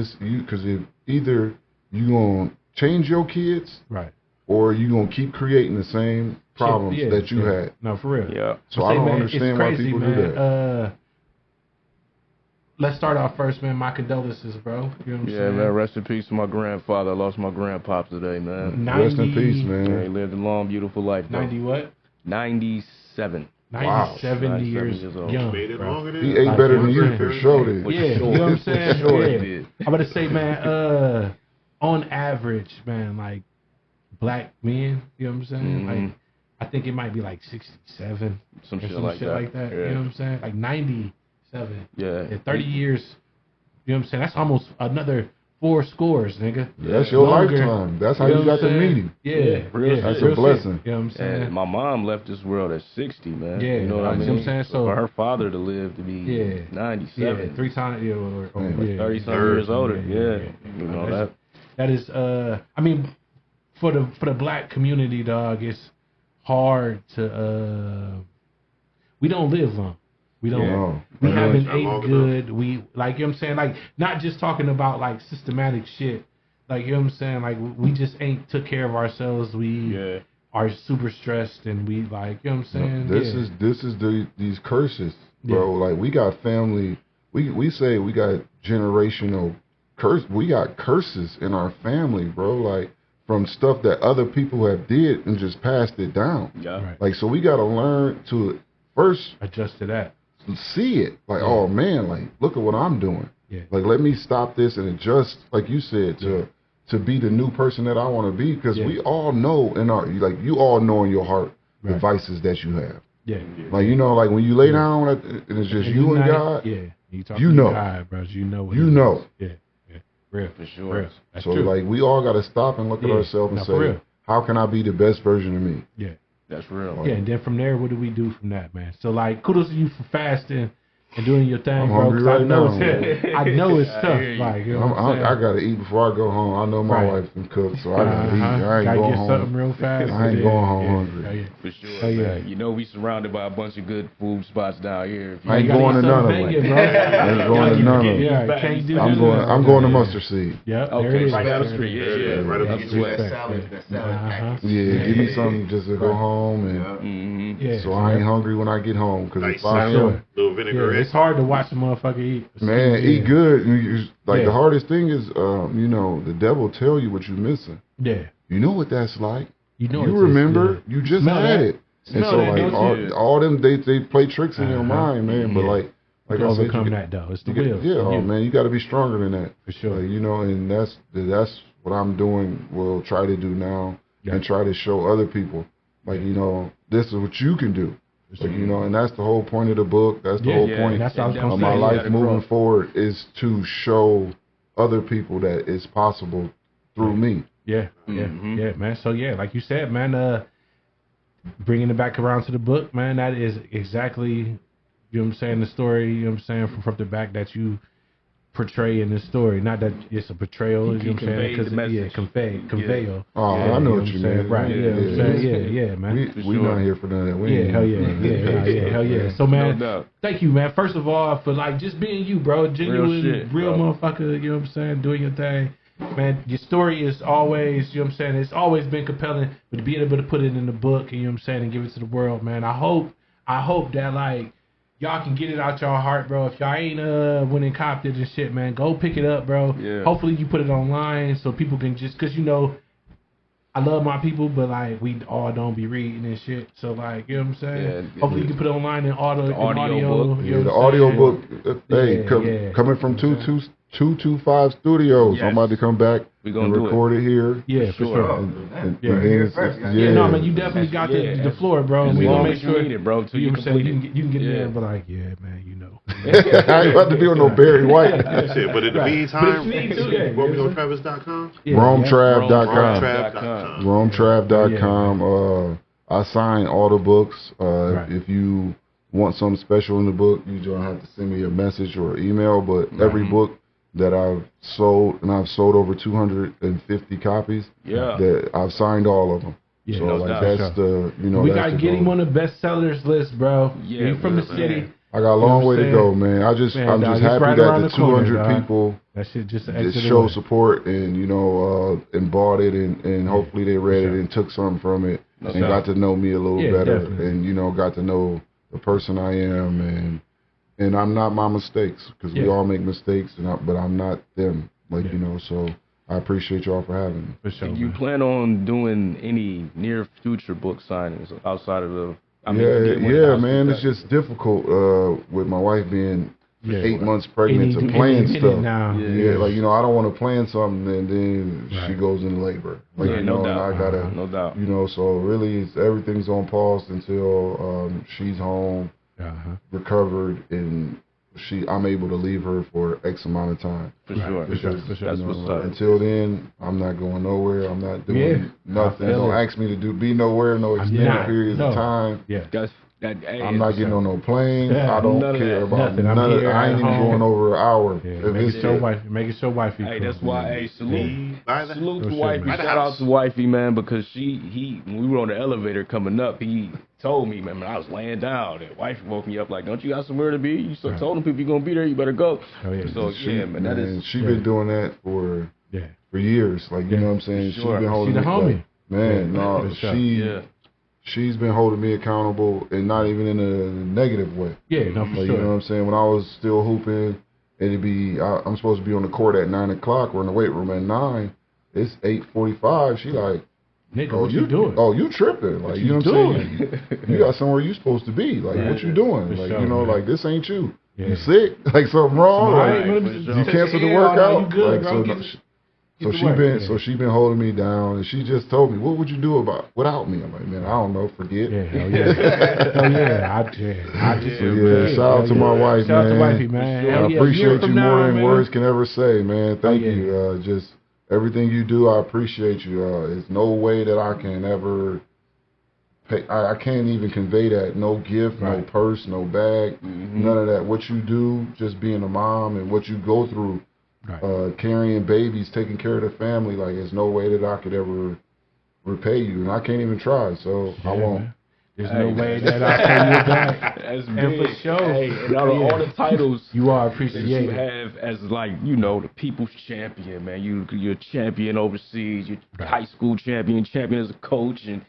either you gonna change your kids, right, or you gonna keep creating the same problems that you had. No, for real. Yeah. So I don't understand why people do that. Let's start off first, man. My condolences, bro. You know what I'm saying? Man. Rest in peace to my grandfather. I lost my grandpops today, man. Rest in peace, man. Yeah, he lived a long, beautiful life. 90 what? 97. 97 years old. Young, made it longer than he ate better than you for sure. Yeah, you know what I'm saying? I'm about to say, man. On average, man, like black men, you know what I'm saying? Like, I think it might be like 67, some shit like that. Yeah. You know what I'm saying? Like 97. Yeah. 30 years. You know what I'm saying? That's almost another 4 scores, nigga. Yeah, that's your lifetime. That's how you got to meet him. Yeah. That's a blessing. You know what I'm saying? And my mom left this world at 60, man. Yeah. You know what I mean? You know what I'm saying? So for her father to live to be 97. Yeah, 3 times, or 30-some years older. Yeah. You know that is, I mean, for the black community, dog, it's hard to, we don't live long. We don't. We haven't ate good. We, like, you know what I'm saying? Like, not just talking about, like, systematic shit. Like, you know what I'm saying? Like, we just ain't took care of ourselves. We are super stressed, and we, like, you know what I'm saying? This is these curses, bro. Like, we got family. We say we got generational curse. We got curses in our family, bro. Like, from stuff that other people have did and just passed it down. Yeah. Right. Like, so we got to learn to first adjust to that. See it. Like, oh man, like, look at what I'm doing. Yeah. Like, let me stop this and adjust, like you said, to be the new person that I want to be. Because we all know you all know in your heart the vices that you have. Yeah. Like, you know, like when you lay down and it's just you and God. Yeah. You know. God, bro. You know what Yeah. Real. For sure. Real. That's true. Like, we all got to stop and look at ourselves and say, how can I be the best version of me? Yeah. That's real. Yeah, and then from there, what do we do from that, man? So, like, kudos to you for fasting. and doing your thing, I'm bro. hungry 'Cause I right know now, it's I know it's tough. Like, you know what I'm saying? I gotta eat before I go home. I know my wife can cook, so I gotta eat. I ain't gotta going get home. something real fast. I ain't going home hungry. For sure, man. You know we surrounded by a bunch of good food spots down here. I ain't going to none of them. I ain't going to none of them. Yeah, can't do I'm going to Mustard Seed. Yep. Okay. Right down the street. Yeah. Right up the street. That salad package. Yeah, give me something just to go home and so I ain't hungry when I get home. Cause if I am, little vinaigrette. it's hard to watch a motherfucker eat. Man, eat good. Like the hardest thing is, you know, the devil tell you what you're missing. Yeah. You know what that's like. You know. You remember. You just Smell had that. it. And Smell so that, like all them they play tricks in your mind, man. But like I said, overcome that though. It's the will. Yeah, oh man, you got to be stronger than that. For sure. Like, you know, and that's what I'm doing. Will try to do now and try to show other people. Like, you know, this is what you can do. Like, you know, and that's the whole point of the book. That's the whole point that's of my life moving forward is to show other people that it's possible through me. Yeah, man. So yeah, like you said, man, bringing it back around to the book, man, that is exactly, you know what I'm saying, the story, you know what I'm saying, from the back that you portray in this story. Not that it's a portrayal, you know what I'm saying, because conveyal. Oh, I know what you mean. Right, yeah, man. We not here for none of that. Hell yeah. So man, thank you, man. First of all, for like just being you, bro, genuine, real motherfucker. You know what I'm saying, doing your thing. Man, your story is always, you know what I'm saying, it's always been compelling, but to be able to put it in the book, you know what I'm saying, and give it to the world, man, I hope that, like, y'all can get it out y'all heart, bro. If y'all ain't went and copped it and shit, man, go pick it up, bro. Yeah. Hopefully you put it online so people can just, because, you know, I love my people, but, like, we all don't be reading and shit. So, like, you know what I'm saying? Yeah, hopefully you can put it online in audio book. You know the audio book, coming from 225 Studios. I'm about to come back and record it here. Yeah, for sure. No, man, you definitely got the floor, bro. And we gonna make sure you need it, bro. Till you complete it. You can get there and be like, yeah, man, you know. I ain't about to be on no Barry White. But in the meantime, RomeoTravis.com. RomeTrav.com. RomeTrav.com. I sign all the books. If you want something special in the book, you don't have to send me a message or email. But every book that I've sold, and I've sold over 250 copies. That I've signed all of them. Yeah, so that's the, you know, we gotta get him on the bestsellers list, bro. Yeah, from the city. I got a long way to go, man. I'm just happy that the 200 people that shit just show support and, you know, and bought it and hopefully they read it and took something from it and got to know me a little better and, you know, got to know the person I am and I'm not my mistakes because we all make mistakes, but I'm not them. Like, you know, so I appreciate y'all for having me. For sure, do you plan on doing any near future book signings outside of the? Man. It's just difficult with my wife being 8 months pregnant to plan stuff. Like, you know, I don't want to plan something and then she goes into labor. Like, you know, and I gotta, no doubt. You know, so really, everything's on pause until she's home, recovered, and I'm able to leave her for X amount of time. For sure. That's what's up. Until then, I'm not going nowhere. I'm not doing nothing. Don't ask me to be nowhere, no extended periods of time. I'm not getting on no planes. I don't care about none of it. I ain't even going over an hour. Making sure wifey. Hey, that's why. Salute to wifey. Shout out to wifey, man, because when we were on the elevator coming up, he told me, man, I was laying down, and wife woke me up like, don't you got somewhere to be? You told them people you're gonna be there, you better go. So man, that is. She been doing that for years. Like, you know what I'm saying? She's been holding me. She's the homie. Man, she's been holding me accountable, and not even in a negative way. Yeah, no, for sure. You know what I'm saying? When I was still hooping, I'm supposed to be on the court at 9 o'clock or in the weight room at 9. It's 8:45. She like, nigga, what you doing? Oh, you tripping? Like, you know what I'm saying? You got somewhere you supposed to be. Like, what you doing? Like, you know, like, this ain't you. You sick? Like, something wrong? You canceled the workout? You good, bro? She been holding me down, and she just told me, "What would you do without me?" I'm like, "Man, I don't know. Forget." Shout out to my wife, man. Shout out to wifey, man. I appreciate you more than words can ever say, man. Thank you. Just everything you do, I appreciate you. There's no way that I can ever I can't even convey that. No gift, no purse, no bag, none of that. What you do, just being a mom and what you go through, carrying babies, taking care of the family, like there's no way that I could ever repay you, and I can't even try. So I won't. Man. There's no way that I pay you back. That's and big. for sure. Hey, and all the titles you are that appreciated. you have as the people's champion, man. You're a champion overseas. You're high school champion as a coach, and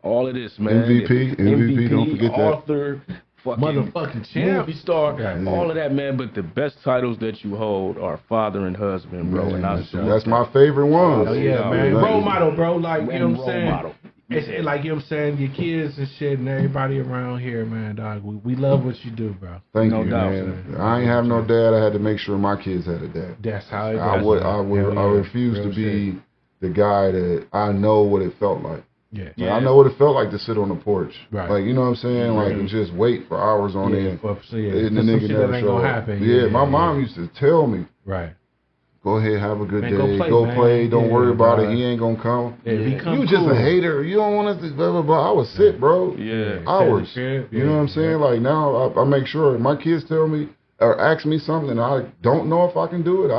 all of this, man. MVP. Don't forget author, fucking motherfucking champ, movie star, all of that, man. But the best titles that you hold are father and husband, bro. Man, and that's my favorite one. Oh yeah, man. Role model, bro. Like you know what I'm saying. Model. It's like you know what I'm saying, your kids and shit and everybody around here, man, dog. We love what you do, bro. Thank you, man. I ain't have no dad. I had to make sure my kids had a dad. That's how it goes. I refuse to be the guy that I know what it felt like. Yeah. Like, I know what it felt like to sit on the porch. Right. Like, you know what I'm saying? Like, and just wait for hours on end. And the nigga never showed up. Yeah, my mom used to tell me. Right. Go ahead, have a good day. Go play. Don't worry about it. He ain't gonna come. Yeah, you just a hater. You don't want to. Blah blah blah. I was sick, bro. Yeah. Hours. You know what I'm saying? Like now, I make sure my kids tell me or ask me something. I don't know if I can do it.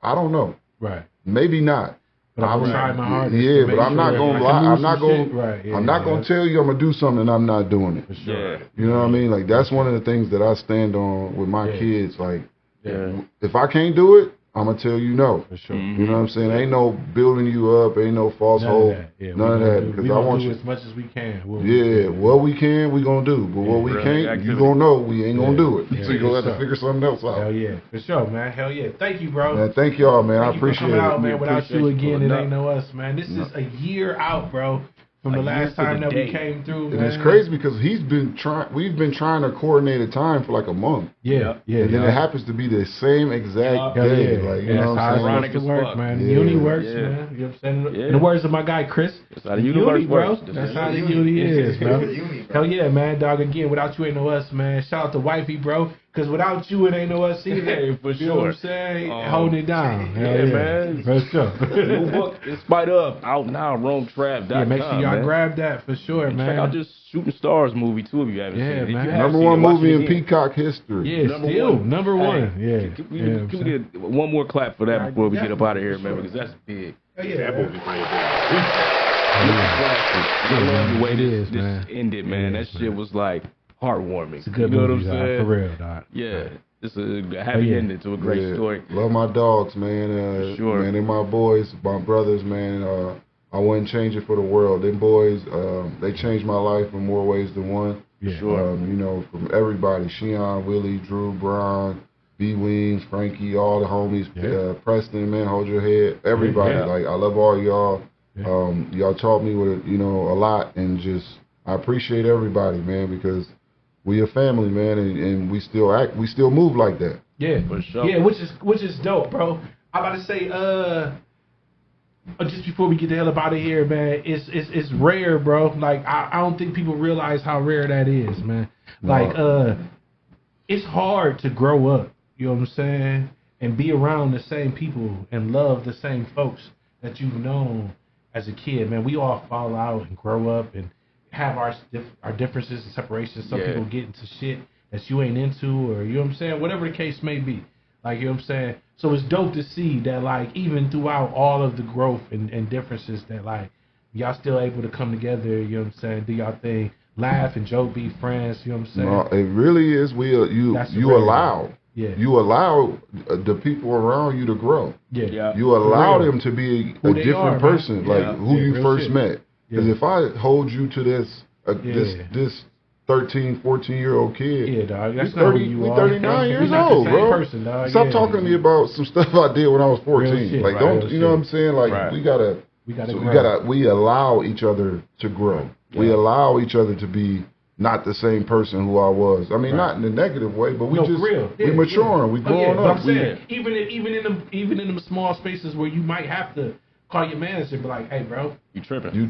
I don't know. Right. Maybe not. But I'm trying my hardest. Yeah, but I'm not gonna lie. I'm not gonna. I'm not gonna tell you I'm gonna do something and I'm not doing it. For sure. You know what I mean? Like that's one of the things that I stand on with my kids. Like, if I can't do it, I'm gonna tell you no. For sure. You know what I'm saying? Ain't no building you up. Ain't no false hope. None of that. Because I want do you as much as we can. What we can, we gonna do. But what we can't, you gonna know we ain't gonna do it. So you gonna have to figure something else out. Hell yeah, for sure, man. Hell yeah. Thank you, bro. Man, thank y'all, man. I appreciate you for coming out, it. man. Without you again, it ain't no us, man. This is a year out, bro. From the last time that we came through, man. And it's crazy because we've been trying to coordinate a time for like a month. Yeah. And then it happens to be the same exact day. Like, you know what I'm saying? Ironic as fuck, man. Uni works, man. You know what I'm saying? In the words of my guy, Chris. That's how the universe works. That's how the uni is, bro. Hell yeah, man, dog. Again, without you ain't no us, man. Shout out to Wifey, bro. Because without you, it ain't no us either. Hey, for you know what I'm saying? Holding it down. Yeah, man. For sure. New book, In Spite Of, out now, RomeTrav.com. Yeah, make sure y'all grab that for sure, man. Check out this Shooting Stars movie, too, if you haven't seen it. Man. Number one movie in Peacock history. Yeah, number one. Yeah. Can we get one more clap for that before we get up out of here, man? Because that's big. That movie might have been. I love the way this ended, man. That shit was like heartwarming. It's a good movie, what I'm saying? For real, dog. Yeah. It's a happy ending to a great story. Love my dogs, man. Sure. Man, they're my boys, my brothers, man. I wouldn't change it for the world. Them boys, they changed my life in more ways than one. Yeah. Sure. You know, from everybody, Sheon, Willie, Drew, Brian, B. Wings, Frankie, all the homies, Preston, man, hold your head. Everybody, like, I love all y'all. Yeah. Y'all taught me a lot, and just, I appreciate everybody, man, because we a family, man, and we still move like that. Yeah, for sure. Yeah, which is dope, bro. I'm about to say, just before we get the hell up out of here, man, it's rare, bro. Like I don't think people realize how rare that is, man. Like it's hard to grow up, you know what I'm saying, and be around the same people and love the same folks that you've known as a kid, man. We all fall out and grow up and have our differences and separations. Some people get into shit that you ain't into, or you know what I'm saying, whatever the case may be. Like, you know what I'm saying? So it's dope to see that, like, even throughout all of the growth and differences, that, like, y'all still able to come together, you know what I'm saying, do y'all thing, laugh and joke, be friends, you know what I'm saying? No, it really is. You allow. Yeah. You allow the people around you to grow. Yeah. You allow them to be a different person, like who you first met. Because if I hold you to this 13, 14-year-old kid, dog, that's we 39 years old, bro. Person, dog. Stop talking to me about some stuff I did when I was 14. Shit, like, don't you know what I'm saying? Like, we allow each other to grow. Yeah. We allow each other to be not the same person who I was. I mean, not in a negative way, but we we maturing, we growing up. I'm saying, even in the small spaces where you might have to call your manager and be like, hey, bro, you tripping. You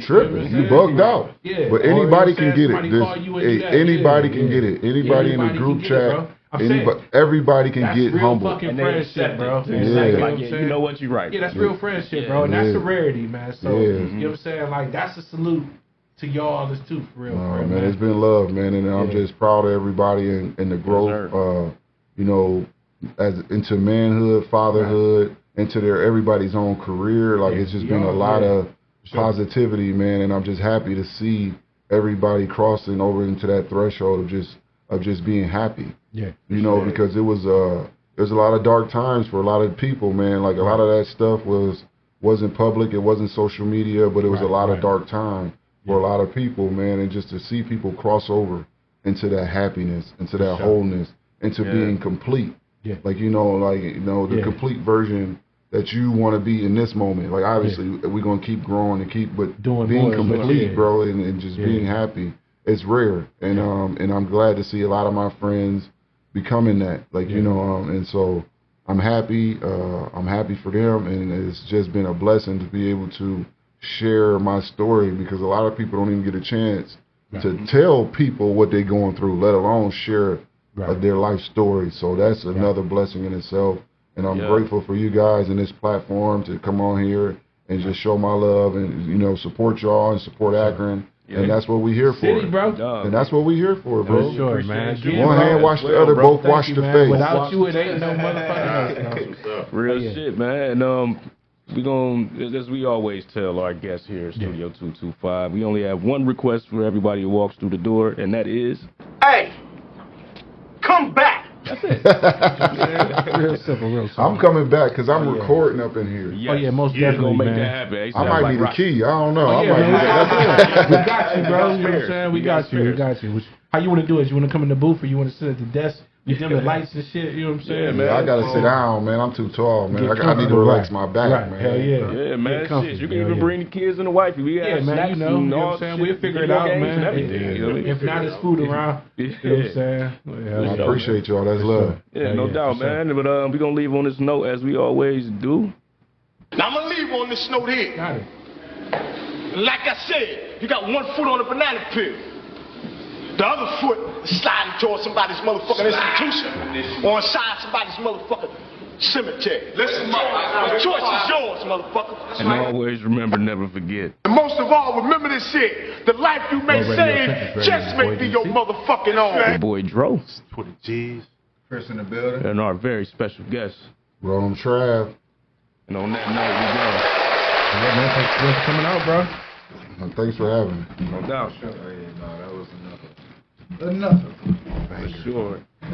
bugged out. Yeah. But anybody can get it. Anybody can get it. Anybody in the group chat. Everybody can get humble. That's real fucking friendship, bro. You know what, you're right. Yeah, that's real friendship, bro. And that's a rarity, man. So, you know what I'm saying? Like, that's a salute to y'all is too, for real. Man, it's been love, man, and I'm just proud of everybody and the growth, you know, as into manhood, fatherhood, into everybody's own career. Like it's just been a lot of positivity, man, and I'm just happy to see everybody crossing over into that threshold of just being happy. Yeah, you know, because there's a lot of dark times for a lot of people, man. Like a lot of that stuff wasn't public, it wasn't social media, but it was a lot of dark time for a lot of people, man. And just to see people cross over into that happiness, into that wholeness, into being complete. Yeah. Like the complete version that you want to be in this moment. Like obviously we're gonna keep growing and keep doing being complete, bro, and just being happy. It's rare. And I'm glad to see a lot of my friends becoming that. Like, you know, and so I'm happy for them, and it's just been a blessing to be able to share my story, because a lot of people don't even get a chance to tell people what they're going through, let alone share their life story. So that's another blessing in itself. And I'm grateful for you guys and this platform to come on here and just show my love and, you know, support y'all and support Akron. Yeah. And that's what we're here for. Bro. And that's what we're here for, bro. For sure, man. One hand wash the other, both wash the face. Without you, it ain't no motherfucking real shit, man. And we gonna, as we always tell our guests here at Studio 225, we only have one request for everybody who walks through the door, and that is, hey, come back. That's it. Real simple. I'm coming back because I'm recording up in here. Yes. Oh yeah, most definitely, make man. that happen. I might be the key. I don't know. We got you, bro. You know what I'm saying? We got you. How you want to do it? You want to come in the booth, or you want to sit at the desk? You dim the lights and shit, you know what I'm saying? Yeah, man. I gotta sit down, man. I'm too tall, man. I need to relax my back, man. Hell yeah. Yeah, man. Shit, you can even bring the kids and the wifey. We have man, you know what I'm saying? We'll figure it out, man. If not, it's food around. You know what I'm saying? I appreciate y'all. That's love. Yeah, no doubt, man. But we're gonna leave on this note as we always do. Now I'm gonna leave on this note here. Got it. Like I said, you got one foot on the banana peel. The other foot is sliding towards somebody's motherfucking institution or inside somebody's motherfucking cemetery. Listen, the choice is yours, motherfucker. And always remember, never forget. And most of all, remember this shit. The life you may save just may be your motherfucking own. Your boy Dro. 20 G's. Chris in the building. And our very special guest, Romeo Travis. And on that note, we go. Yeah, man, thanks for coming out, bro. Thanks for having me. No doubt. Sure. Oh, yeah, no, that was enough. Enough. For sure.